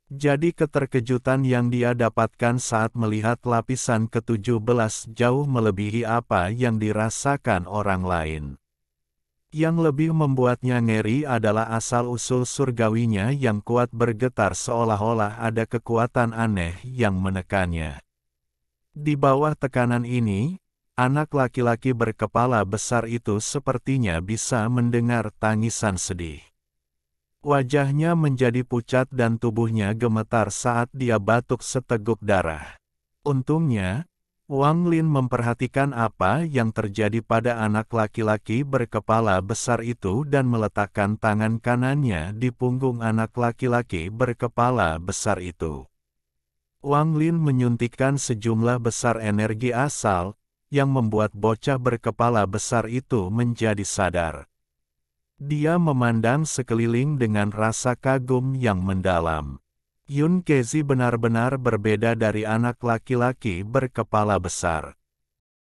Jadi keterkejutan yang dia dapatkan saat melihat lapisan ke-17 jauh melebihi apa yang dirasakan orang lain. Yang lebih membuatnya ngeri adalah asal-usul surgawinya yang kuat bergetar seolah-olah ada kekuatan aneh yang menekannya. Di bawah tekanan ini, anak laki-laki berkepala besar itu sepertinya bisa mendengar tangisan sedih. Wajahnya menjadi pucat dan tubuhnya gemetar saat dia batuk seteguk darah. Untungnya, Wang Lin memperhatikan apa yang terjadi pada anak laki-laki berkepala besar itu dan meletakkan tangan kanannya di punggung anak laki-laki berkepala besar itu. Wang Lin menyuntikkan sejumlah besar energi asal, yang membuat bocah berkepala besar itu menjadi sadar. Dia memandang sekeliling dengan rasa kagum yang mendalam. Yun Kezi benar-benar berbeda dari anak laki-laki berkepala besar.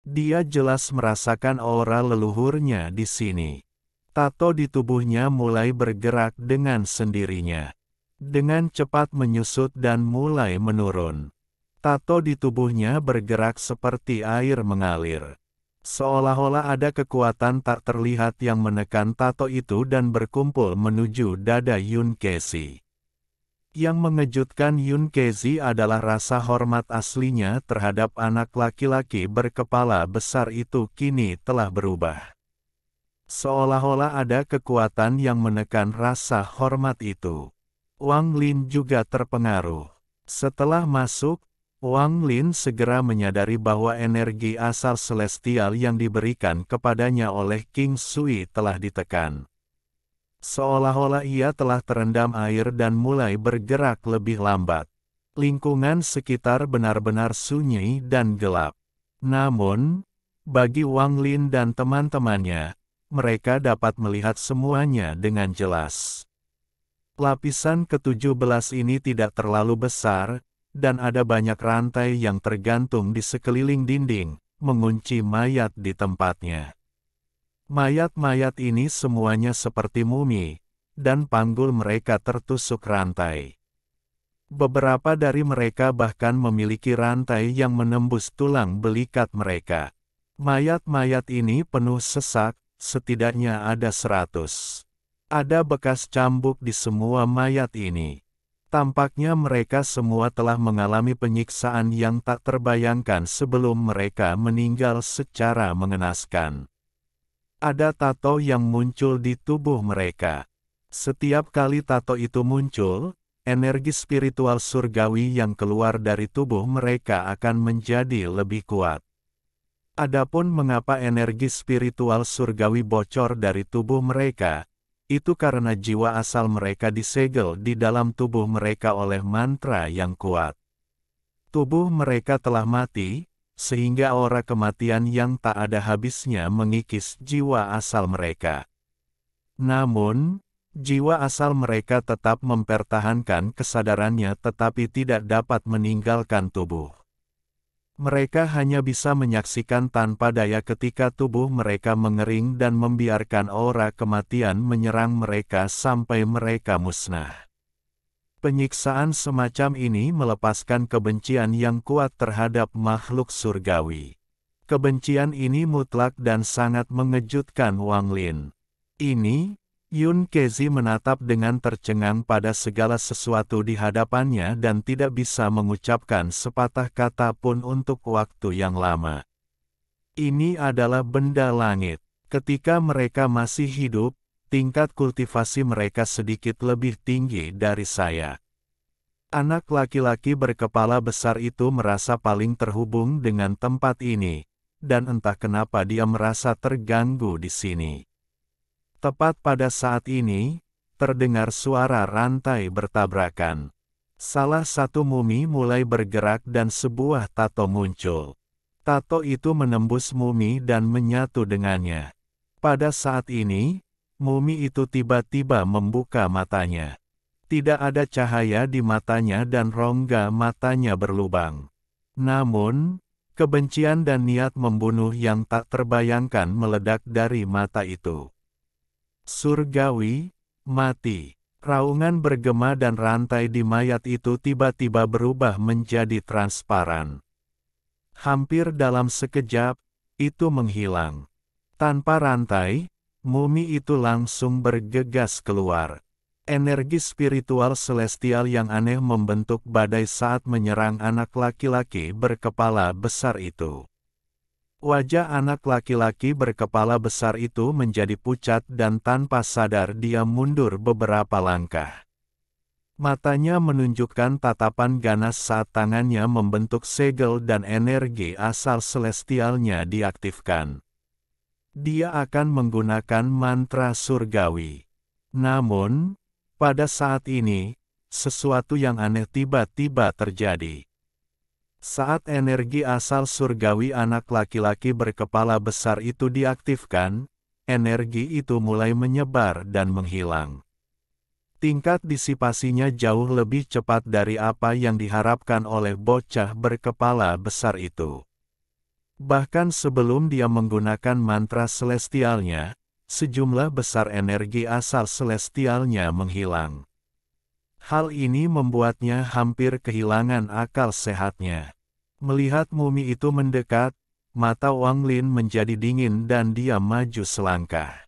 Dia jelas merasakan aura leluhurnya di sini. Tato di tubuhnya mulai bergerak dengan sendirinya. Dengan cepat menyusut dan mulai menurun. Tato di tubuhnya bergerak seperti air mengalir. Seolah-olah ada kekuatan tak terlihat yang menekan tato itu dan berkumpul menuju dada Yun Kezi. Yang mengejutkan Yun Kezi adalah rasa hormat aslinya terhadap anak laki-laki berkepala besar itu kini telah berubah. Seolah-olah ada kekuatan yang menekan rasa hormat itu. Wang Lin juga terpengaruh. Setelah masuk, Wang Lin segera menyadari bahwa energi asal celestial yang diberikan kepadanya oleh King Sui telah ditekan. Seolah-olah ia telah terendam air dan mulai bergerak lebih lambat. Lingkungan sekitar benar-benar sunyi dan gelap. Namun, bagi Wang Lin dan teman-temannya, mereka dapat melihat semuanya dengan jelas. Lapisan ke-17 ini tidak terlalu besar, dan ada banyak rantai yang tergantung di sekeliling dinding, mengunci mayat di tempatnya. Mayat-mayat ini semuanya seperti mumi, dan panggul mereka tertusuk rantai. Beberapa dari mereka bahkan memiliki rantai yang menembus tulang belikat mereka. Mayat-mayat ini penuh sesak, setidaknya ada 100. Ada bekas cambuk di semua mayat ini. Tampaknya mereka semua telah mengalami penyiksaan yang tak terbayangkan sebelum mereka meninggal secara mengenaskan. Ada tato yang muncul di tubuh mereka. Setiap kali tato itu muncul, energi spiritual surgawi yang keluar dari tubuh mereka akan menjadi lebih kuat. Adapun mengapa energi spiritual surgawi bocor dari tubuh mereka, itu karena jiwa asal mereka disegel di dalam tubuh mereka oleh mantra yang kuat. Tubuh mereka telah mati, sehingga aura kematian yang tak ada habisnya mengikis jiwa asal mereka. Namun, jiwa asal mereka tetap mempertahankan kesadarannya tetapi tidak dapat meninggalkan tubuh. Mereka hanya bisa menyaksikan tanpa daya ketika tubuh mereka mengering dan membiarkan aura kematian menyerang mereka sampai mereka musnah. Penyiksaan semacam ini melepaskan kebencian yang kuat terhadap makhluk surgawi. Kebencian ini mutlak dan sangat mengejutkan Wang Lin. Ini, Yun Kezi menatap dengan tercengang pada segala sesuatu di hadapannya dan tidak bisa mengucapkan sepatah kata pun untuk waktu yang lama. Ini adalah benda langit. Ketika mereka masih hidup, tingkat kultivasi mereka sedikit lebih tinggi dari saya. Anak laki-laki berkepala besar itu merasa paling terhubung dengan tempat ini, dan entah kenapa dia merasa terganggu di sini. Tepat pada saat ini, terdengar suara rantai bertabrakan. Salah satu mumi mulai bergerak dan sebuah tato muncul. Tato itu menembus mumi dan menyatu dengannya. Pada saat ini, mumi itu tiba-tiba membuka matanya. Tidak ada cahaya di matanya dan rongga matanya berlubang. Namun, kebencian dan niat membunuh yang tak terbayangkan meledak dari mata itu. Surgawi, mati. Raungan bergema dan rantai di mayat itu tiba-tiba berubah menjadi transparan. Hampir dalam sekejap, itu menghilang. Tanpa rantai, mumi itu langsung bergegas keluar. Energi spiritual celestial yang aneh membentuk badai saat menyerang anak laki-laki berkepala besar itu. Wajah anak laki-laki berkepala besar itu menjadi pucat dan tanpa sadar dia mundur beberapa langkah. Matanya menunjukkan tatapan ganas saat tangannya membentuk segel dan energi asal celestialnya diaktifkan. Dia akan menggunakan mantra surgawi. Namun, pada saat ini, sesuatu yang aneh tiba-tiba terjadi. Saat energi asal surgawi anak laki-laki berkepala besar itu diaktifkan, energi itu mulai menyebar dan menghilang. Tingkat disipasinya jauh lebih cepat dari apa yang diharapkan oleh bocah berkepala besar itu. Bahkan sebelum dia menggunakan mantra celestialnya, sejumlah besar energi asal celestialnya menghilang. Hal ini membuatnya hampir kehilangan akal sehatnya. Melihat mumi itu mendekat, mata Wang Lin menjadi dingin dan dia maju selangkah.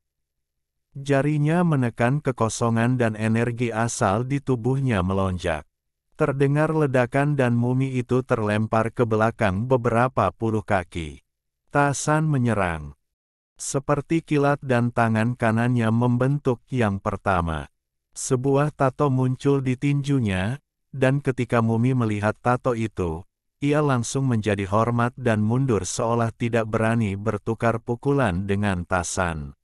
Jarinya menekan kekosongan dan energi asal di tubuhnya melonjak. Terdengar ledakan dan mumi itu terlempar ke belakang beberapa puluh kaki. Tasan menyerang. Seperti kilat dan tangan kanannya membentuk yang pertama. Sebuah tato muncul di tinjunya, dan ketika mumi melihat tato itu, ia langsung menjadi hormat dan mundur seolah tidak berani bertukar pukulan dengan Tasan.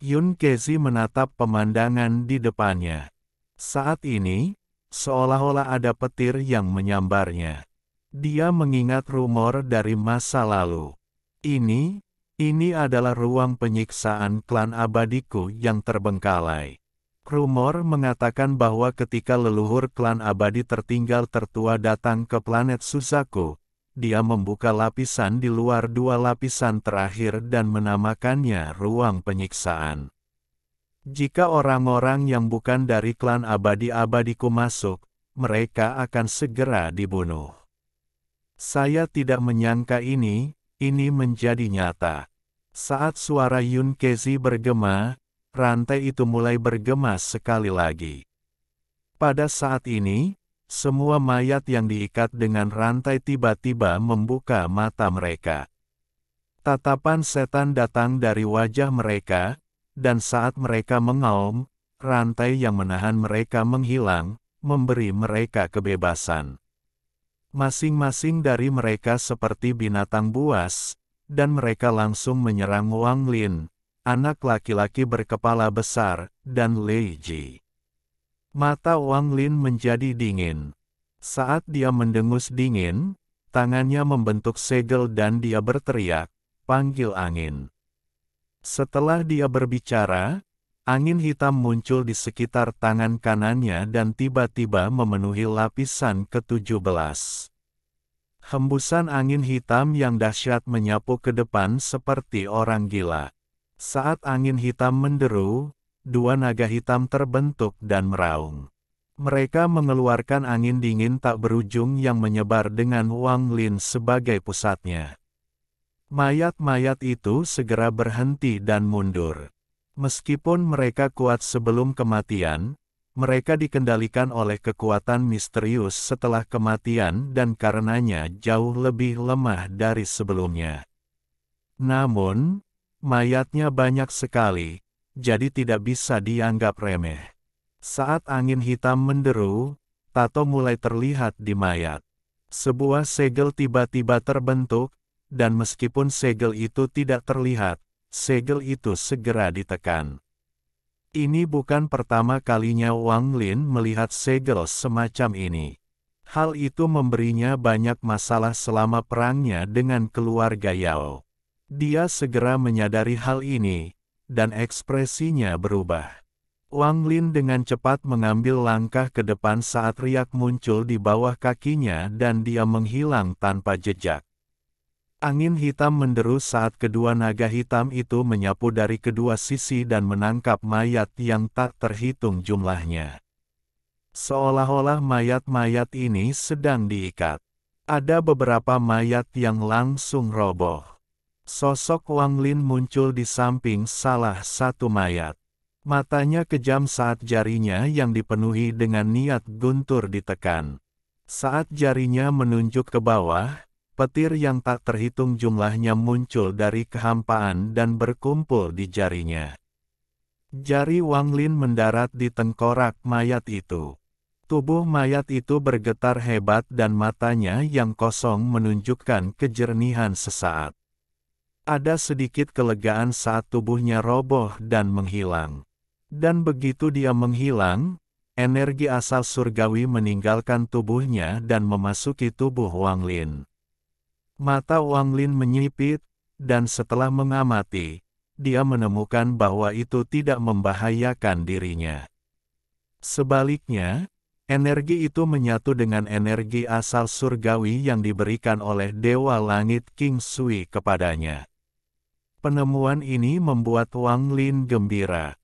Yun Kezi menatap pemandangan di depannya. Saat ini, seolah-olah ada petir yang menyambarnya. Dia mengingat rumor dari masa lalu. Ini adalah ruang penyiksaan klan abadiku yang terbengkalai. Rumor mengatakan bahwa ketika leluhur klan abadi tertinggal tertua datang ke planet Suzaku, dia membuka lapisan di luar dua lapisan terakhir dan menamakannya ruang penyiksaan. Jika orang-orang yang bukan dari klan abadi-abadiku masuk, mereka akan segera dibunuh. Saya tidak menyangka ini menjadi nyata. Saat suara Yun Kezi bergema, rantai itu mulai bergema sekali lagi. Pada saat ini, semua mayat yang diikat dengan rantai tiba-tiba membuka mata mereka. Tatapan setan datang dari wajah mereka, dan saat mereka mengaum, rantai yang menahan mereka menghilang, memberi mereka kebebasan. Masing-masing dari mereka seperti binatang buas, dan mereka langsung menyerang Wang Lin, anak laki-laki berkepala besar, dan Lei Ji. Mata Wang Lin menjadi dingin. Saat dia mendengus dingin, tangannya membentuk segel dan dia berteriak, "Panggil angin." Setelah dia berbicara, angin hitam muncul di sekitar tangan kanannya dan tiba-tiba memenuhi lapisan ke-17. Hembusan angin hitam yang dahsyat menyapu ke depan seperti orang gila. Saat angin hitam menderu, dua naga hitam terbentuk dan meraung. Mereka mengeluarkan angin dingin tak berujung yang menyebar dengan Wang Lin sebagai pusatnya. Mayat-mayat itu segera berhenti dan mundur. Meskipun mereka kuat sebelum kematian, mereka dikendalikan oleh kekuatan misterius setelah kematian dan karenanya jauh lebih lemah dari sebelumnya. Namun, mayatnya banyak sekali, jadi tidak bisa dianggap remeh. Saat angin hitam menderu, tato mulai terlihat di mayat. Sebuah segel tiba-tiba terbentuk, dan meskipun segel itu tidak terlihat, segel itu segera ditekan. Ini bukan pertama kalinya Wang Lin melihat segel semacam ini. Hal itu memberinya banyak masalah selama perangnya dengan keluarga Yao. Dia segera menyadari hal ini, dan ekspresinya berubah. Wang Lin dengan cepat mengambil langkah ke depan saat riak muncul di bawah kakinya dan dia menghilang tanpa jejak. Angin hitam menderu saat kedua naga hitam itu menyapu dari kedua sisi dan menangkap mayat yang tak terhitung jumlahnya. Seolah-olah mayat-mayat ini sedang diikat. Ada beberapa mayat yang langsung roboh. Sosok Wang Lin muncul di samping salah satu mayat. Matanya kejam saat jarinya yang dipenuhi dengan niat guntur ditekan. Saat jarinya menunjuk ke bawah, petir yang tak terhitung jumlahnya muncul dari kehampaan dan berkumpul di jarinya. Jari Wang Lin mendarat di tengkorak mayat itu. Tubuh mayat itu bergetar hebat dan matanya yang kosong menunjukkan kejernihan sesaat. Ada sedikit kelegaan saat tubuhnya roboh dan menghilang. Dan begitu dia menghilang, energi asal surgawi meninggalkan tubuhnya dan memasuki tubuh Wang Lin. Mata Wang Lin menyipit, dan setelah mengamati, dia menemukan bahwa itu tidak membahayakan dirinya. Sebaliknya, energi itu menyatu dengan energi asal surgawi yang diberikan oleh Dewa Langit King Sui kepadanya. Penemuan ini membuat Wang Lin gembira.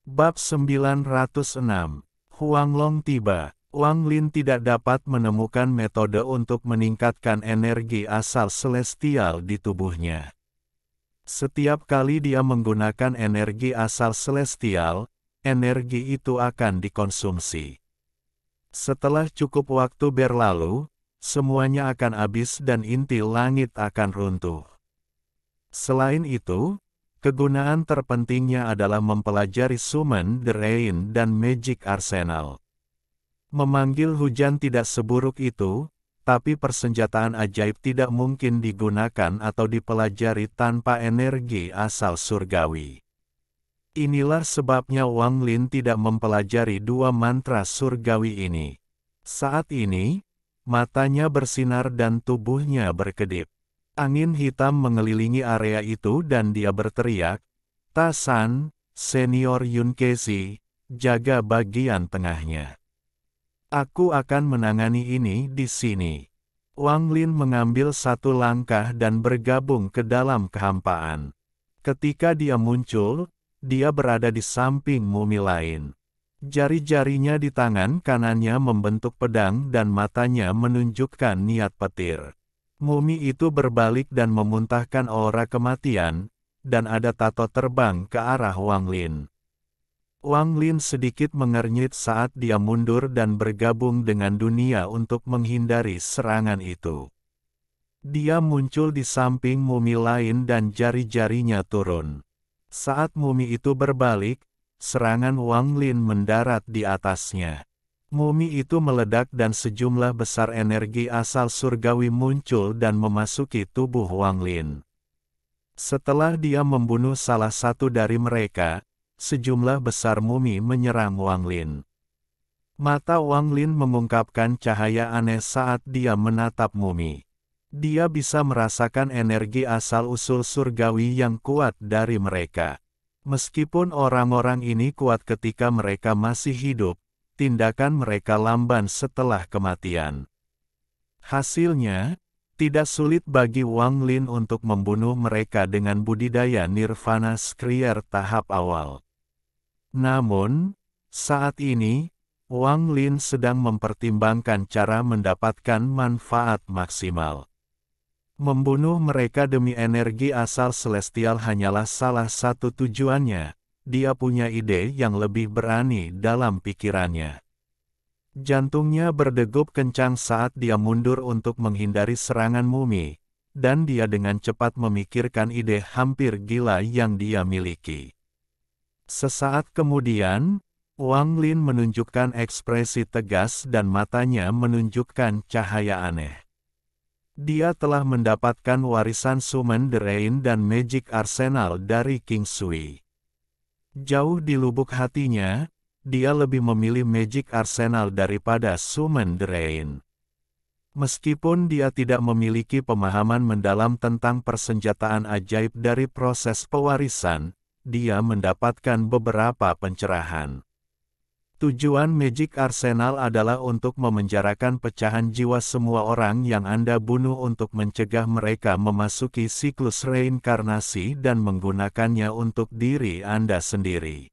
Bab 906, Huanglong tiba. Wang Lin tidak dapat menemukan metode untuk meningkatkan energi asal celestial di tubuhnya. Setiap kali dia menggunakan energi asal celestial, energi itu akan dikonsumsi. Setelah cukup waktu berlalu, semuanya akan habis dan inti langit akan runtuh. Selain itu, kegunaan terpentingnya adalah mempelajari Summon the Rain dan Magic Arsenal. Memanggil hujan tidak seburuk itu, tapi persenjataan ajaib tidak mungkin digunakan atau dipelajari tanpa energi asal surgawi. Inilah sebabnya Wang Lin tidak mempelajari dua mantra surgawi ini. Saat ini, matanya bersinar dan tubuhnya berkedip. Angin hitam mengelilingi area itu dan dia berteriak, "Tasan, Senior Yun Kesi, jaga bagian tengahnya. Aku akan menangani ini di sini." Wang Lin mengambil satu langkah dan bergabung ke dalam kehampaan. Ketika dia muncul, dia berada di samping mumi lain. Jari-jarinya di tangan kanannya membentuk pedang dan matanya menunjukkan niat petir. Mumi itu berbalik dan memuntahkan aura kematian, dan ada tato terbang ke arah Wang Lin. Wang Lin sedikit mengernyit saat dia mundur dan bergabung dengan dunia untuk menghindari serangan itu. Dia muncul di samping mumi lain dan jari-jarinya turun. Saat mumi itu berbalik, serangan Wang Lin mendarat di atasnya. Mumi itu meledak dan sejumlah besar energi asal surgawi muncul dan memasuki tubuh Wang Lin. Setelah dia membunuh salah satu dari mereka, sejumlah besar mumi menyerang Wang Lin. Mata Wang Lin mengungkapkan cahaya aneh saat dia menatap mumi. Dia bisa merasakan energi asal-usul surgawi yang kuat dari mereka. Meskipun orang-orang ini kuat ketika mereka masih hidup, tindakan mereka lamban setelah kematian. Hasilnya, tidak sulit bagi Wang Lin untuk membunuh mereka dengan budidaya nirvana skrier tahap awal. Namun, saat ini, Wang Lin sedang mempertimbangkan cara mendapatkan manfaat maksimal. Membunuh mereka demi energi asal celestial hanyalah salah satu tujuannya. Dia punya ide yang lebih berani dalam pikirannya. Jantungnya berdegup kencang saat dia mundur untuk menghindari serangan mumi, dan dia dengan cepat memikirkan ide hampir gila yang dia miliki. Sesaat kemudian, Wang Lin menunjukkan ekspresi tegas dan matanya menunjukkan cahaya aneh. Dia telah mendapatkan warisan Summon the Rain dan Magic Arsenal dari King Sui. Jauh di lubuk hatinya, dia lebih memilih Magic Arsenal daripada Summon the Rain. Meskipun dia tidak memiliki pemahaman mendalam tentang persenjataan ajaib dari proses pewarisan, dia mendapatkan beberapa pencerahan. Tujuan Magic Arsenal adalah untuk memenjarakan pecahan jiwa semua orang yang Anda bunuh untuk mencegah mereka memasuki siklus reinkarnasi dan menggunakannya untuk diri Anda sendiri.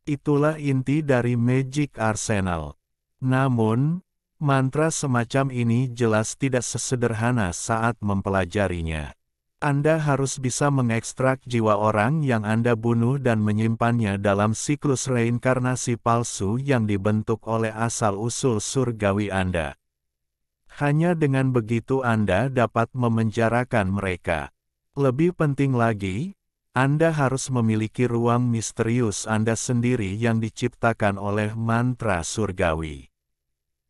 Itulah inti dari Magic Arsenal. Namun, mantra semacam ini jelas tidak sesederhana saat mempelajarinya. Anda harus bisa mengekstrak jiwa orang yang Anda bunuh dan menyimpannya dalam siklus reinkarnasi palsu yang dibentuk oleh asal-usul surgawi Anda. Hanya dengan begitu Anda dapat memenjarakan mereka. Lebih penting lagi, Anda harus memiliki ruang misterius Anda sendiri yang diciptakan oleh mantra surgawi.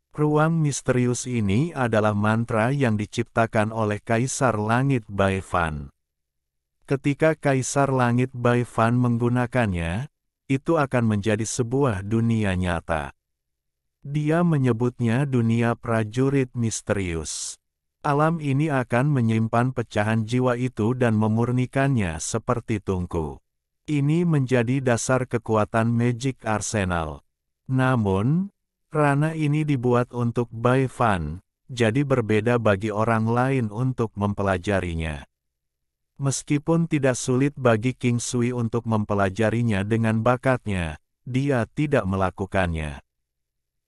Ruang misterius ini adalah mantra yang diciptakan oleh Kaisar Langit Baifan. Ketika Kaisar Langit Baifan menggunakannya, itu akan menjadi sebuah dunia nyata. Dia menyebutnya dunia prajurit misterius. Alam ini akan menyimpan pecahan jiwa itu dan memurnikannya seperti tungku. Ini menjadi dasar kekuatan Magic Arsenal. Namun, ranah ini dibuat untuk Baifan, jadi berbeda bagi orang lain untuk mempelajarinya. Meskipun tidak sulit bagi King Sui untuk mempelajarinya dengan bakatnya, dia tidak melakukannya.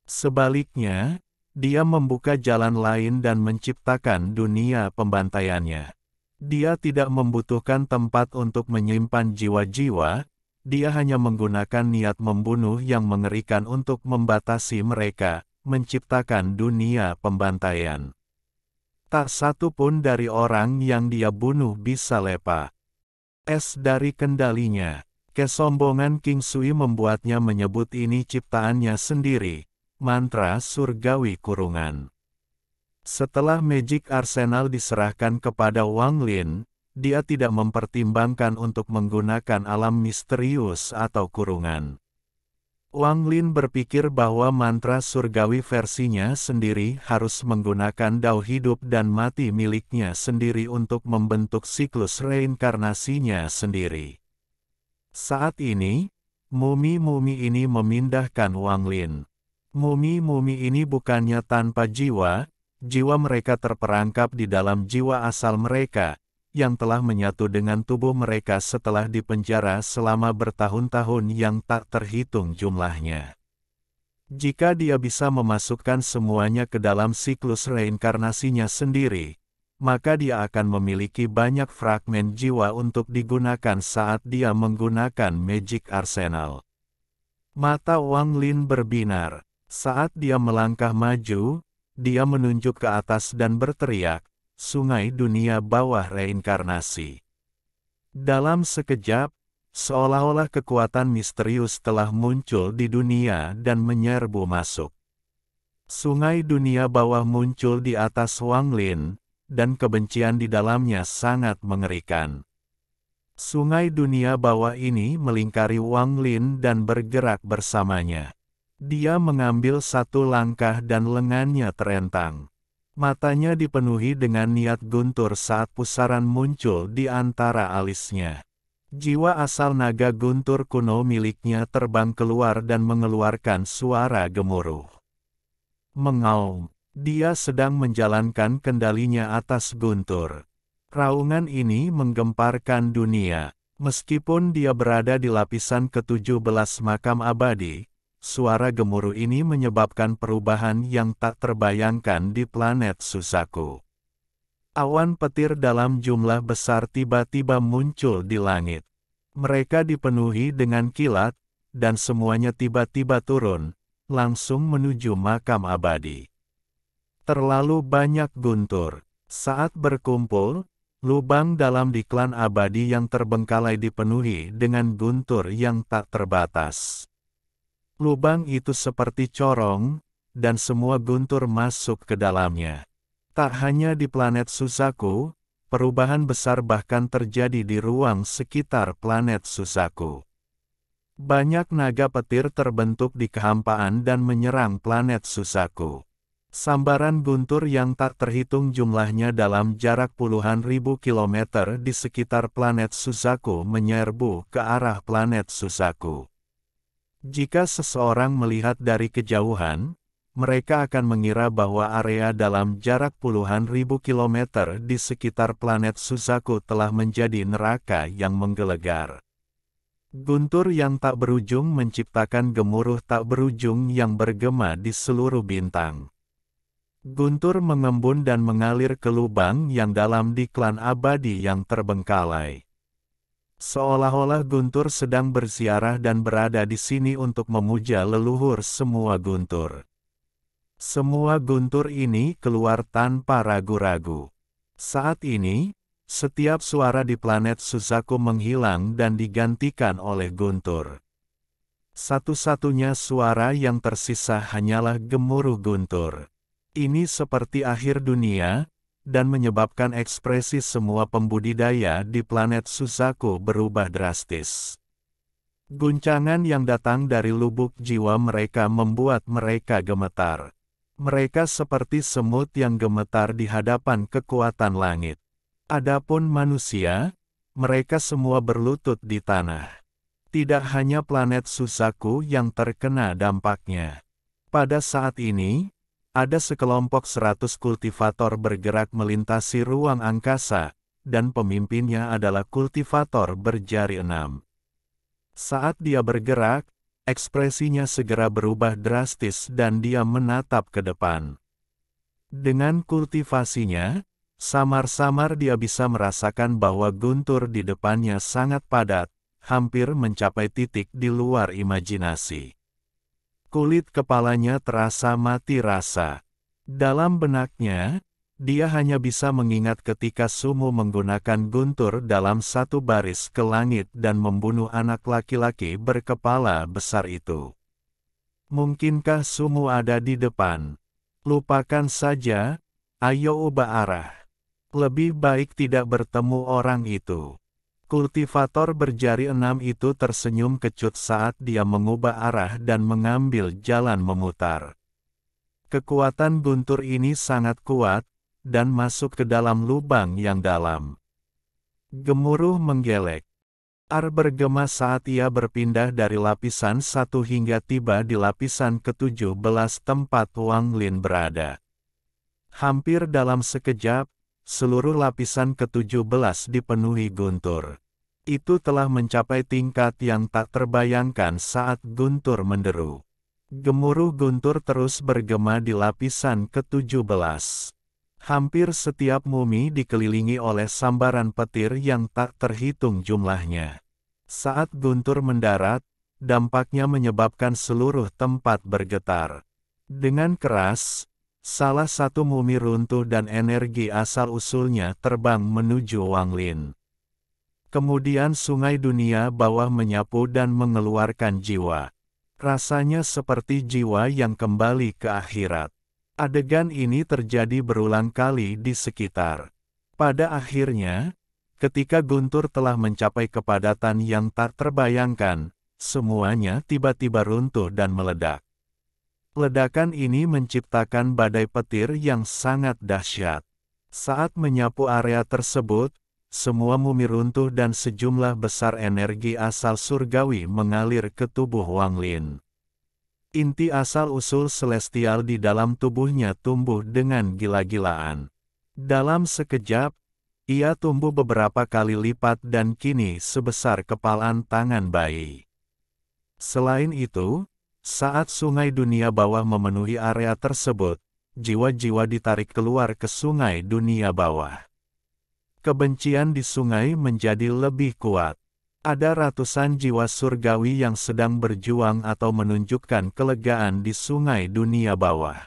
Sebaliknya, dia membuka jalan lain dan menciptakan dunia pembantaiannya. Dia tidak membutuhkan tempat untuk menyimpan jiwa-jiwa, dia hanya menggunakan niat membunuh yang mengerikan untuk membatasi mereka, menciptakan dunia pembantaian. Tak satu pun dari orang yang dia bunuh bisa lepas dari kendalinya. Kesombongan King Sui membuatnya menyebut ini ciptaannya sendiri, mantra surgawi kurungan. Setelah Magic Arsenal diserahkan kepada Wang Lin, dia tidak mempertimbangkan untuk menggunakan alam misterius atau kurungan. Wang Lin berpikir bahwa mantra surgawi versinya sendiri harus menggunakan dao hidup dan mati miliknya sendiri untuk membentuk siklus reinkarnasinya sendiri. Saat ini, mumi-mumi ini memindahkan Wang Lin. Mumi-mumi ini bukannya tanpa jiwa, jiwa mereka terperangkap di dalam jiwa asal mereka, yang telah menyatu dengan tubuh mereka setelah dipenjara selama bertahun-tahun yang tak terhitung jumlahnya. Jika dia bisa memasukkan semuanya ke dalam siklus reinkarnasinya sendiri, maka dia akan memiliki banyak fragmen jiwa untuk digunakan saat dia menggunakan Magic Arsenal. Mata Wang Lin berbinar. Saat dia melangkah maju, dia menunjuk ke atas dan berteriak, "Sungai dunia bawah reinkarnasi." Dalam sekejap, seolah-olah kekuatan misterius telah muncul di dunia dan menyerbu masuk. Sungai dunia bawah muncul di atas Wang Lin, dan kebencian di dalamnya sangat mengerikan. Sungai dunia bawah ini melingkari Wang Lin dan bergerak bersamanya. Dia mengambil satu langkah dan lengannya terentang. Matanya dipenuhi dengan niat guntur saat pusaran muncul di antara alisnya. Jiwa asal naga guntur kuno miliknya terbang keluar dan mengeluarkan suara gemuruh. Mengaum, dia sedang menjalankan kendalinya atas guntur. Raungan ini menggemparkan dunia. Meskipun dia berada di lapisan ke-17 makam abadi, suara gemuruh ini menyebabkan perubahan yang tak terbayangkan di planet Suzaku. Awan petir dalam jumlah besar tiba-tiba muncul di langit. Mereka dipenuhi dengan kilat, dan semuanya tiba-tiba turun, langsung menuju makam abadi. Terlalu banyak guntur. Saat berkumpul, lubang dalam di klan abadi yang terbengkalai dipenuhi dengan guntur yang tak terbatas. Lubang itu seperti corong, dan semua guntur masuk ke dalamnya. Tak hanya di planet Suzaku, perubahan besar bahkan terjadi di ruang sekitar planet Suzaku. Banyak naga petir terbentuk di kehampaan dan menyerang planet Suzaku. Sambaran guntur yang tak terhitung jumlahnya dalam jarak puluhan ribu kilometer di sekitar planet Suzaku menyerbu ke arah planet Suzaku. Jika seseorang melihat dari kejauhan, mereka akan mengira bahwa area dalam jarak puluhan ribu kilometer di sekitar planet Suzaku telah menjadi neraka yang menggelegar. Guntur yang tak berujung menciptakan gemuruh tak berujung yang bergema di seluruh bintang. Guntur mengembun dan mengalir ke lubang yang dalam di klan abadi yang terbengkalai. Seolah-olah guntur sedang berziarah dan berada di sini untuk memuja leluhur semua guntur. Semua guntur ini keluar tanpa ragu-ragu. Saat ini, setiap suara di planet Suzaku menghilang dan digantikan oleh guntur. Satu-satunya suara yang tersisa hanyalah gemuruh guntur. Ini seperti akhir dunia, dan menyebabkan ekspresi semua pembudidaya di planet Suzaku berubah drastis. Guncangan yang datang dari lubuk jiwa mereka membuat mereka gemetar. Mereka seperti semut yang gemetar di hadapan kekuatan langit. Adapun manusia, mereka semua berlutut di tanah. Tidak hanya planet Suzaku yang terkena dampaknya. Pada saat ini, ada sekelompok 100 kultivator bergerak melintasi ruang angkasa, dan pemimpinnya adalah kultivator berjari 6. Saat dia bergerak, ekspresinya segera berubah drastis dan dia menatap ke depan. Dengan kultivasinya, samar-samar dia bisa merasakan bahwa guntur di depannya sangat padat, hampir mencapai titik di luar imajinasi. Kulit kepalanya terasa mati rasa. Dalam benaknya, dia hanya bisa mengingat ketika Sumu menggunakan guntur dalam satu baris ke langit dan membunuh anak laki-laki berkepala besar itu. Mungkinkah Sumu ada di depan? Lupakan saja, ayo ubah arah. Lebih baik tidak bertemu orang itu. Kultivator berjari 6 itu tersenyum kecut saat dia mengubah arah dan mengambil jalan memutar. Kekuatan guntur ini sangat kuat, dan masuk ke dalam lubang yang dalam. Gemuruh menggelek. Ar bergema saat ia berpindah dari lapisan 1 hingga tiba di lapisan ke-17 tempat Wang Lin berada. Hampir dalam sekejap, seluruh lapisan ke-17 dipenuhi guntur. Itu telah mencapai tingkat yang tak terbayangkan saat guntur menderu. Gemuruh guntur terus bergema di lapisan ke-17. Hampir setiap mumi dikelilingi oleh sambaran petir yang tak terhitung jumlahnya. Saat guntur mendarat, dampaknya menyebabkan seluruh tempat bergetar. Dengan keras, salah satu mumi runtuh dan energi asal-usulnya terbang menuju Wang Lin. Kemudian sungai dunia bawah menyapu dan mengeluarkan jiwa. Rasanya seperti jiwa yang kembali ke akhirat. Adegan ini terjadi berulang kali di sekitar. Pada akhirnya, ketika guntur telah mencapai kepadatan yang tak terbayangkan, semuanya tiba-tiba runtuh dan meledak. Ledakan ini menciptakan badai petir yang sangat dahsyat. Saat menyapu area tersebut, semua mumi runtuh dan sejumlah besar energi asal surgawi mengalir ke tubuh Wang Lin. Inti asal-usul celestial di dalam tubuhnya tumbuh dengan gila-gilaan. Dalam sekejap, ia tumbuh beberapa kali lipat dan kini sebesar kepalan tangan bayi. Selain itu, saat sungai dunia bawah memenuhi area tersebut, jiwa-jiwa ditarik keluar ke sungai dunia bawah. Kebencian di sungai menjadi lebih kuat. Ada ratusan jiwa surgawi yang sedang berjuang atau menunjukkan kelegaan di sungai dunia bawah.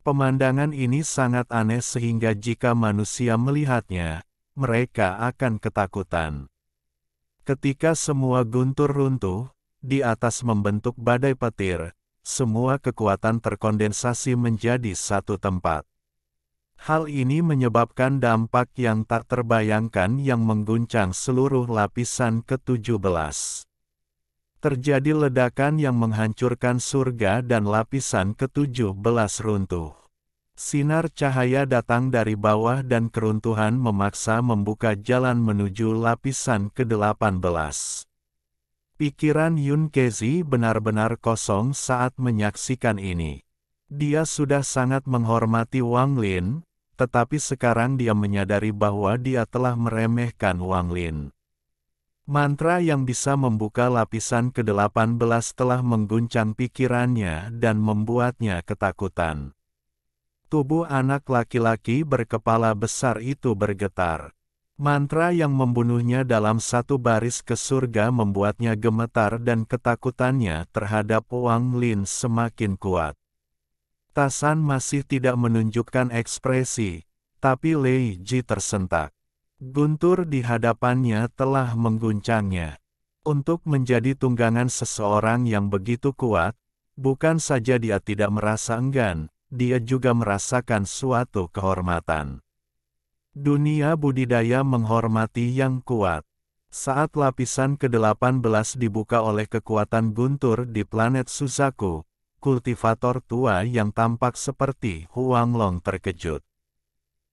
Pemandangan ini sangat aneh sehingga jika manusia melihatnya, mereka akan ketakutan. Ketika semua guntur runtuh, di atas membentuk badai petir, semua kekuatan terkondensasi menjadi satu tempat. Hal ini menyebabkan dampak yang tak terbayangkan yang mengguncang seluruh lapisan ke-17. Terjadi ledakan yang menghancurkan surga dan lapisan ke-17 runtuh. Sinar cahaya datang dari bawah dan keruntuhan memaksa membuka jalan menuju lapisan ke-18. Pikiran Yun Kezi benar-benar kosong saat menyaksikan ini. Dia sudah sangat menghormati Wang Lin, tetapi sekarang dia menyadari bahwa dia telah meremehkan Wang Lin. Mantra yang bisa membuka lapisan ke-18 telah mengguncang pikirannya dan membuatnya ketakutan. Tubuh anak laki-laki berkepala besar itu bergetar. Mantra yang membunuhnya dalam satu baris ke surga membuatnya gemetar dan ketakutannya terhadap Wang Lin semakin kuat. Tasan masih tidak menunjukkan ekspresi, tapi Lei Ji tersentak. Guntur di hadapannya telah mengguncangnya. Untuk menjadi tunggangan seseorang yang begitu kuat, bukan saja dia tidak merasa enggan, dia juga merasakan suatu kehormatan. Dunia budidaya menghormati yang kuat. Saat lapisan ke-18 dibuka oleh kekuatan guntur di planet Suzaku, kultivator tua yang tampak seperti Huang Long terkejut.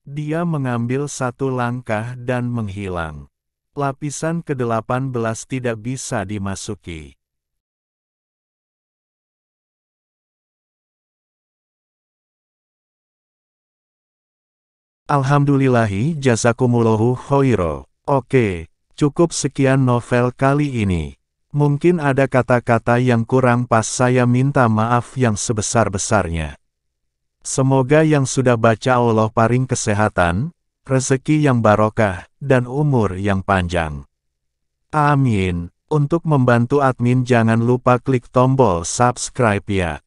Dia mengambil satu langkah dan menghilang. Lapisan ke-18 tidak bisa dimasuki. Alhamdulillahi jazakumullahu khairo. Oke, cukup sekian novel kali ini. Mungkin ada kata-kata yang kurang pas, saya minta maaf yang sebesar-besarnya. Semoga yang sudah baca Allah paring kesehatan, rezeki yang barokah, dan umur yang panjang. Amin. Untuk membantu admin jangan lupa klik tombol subscribe ya.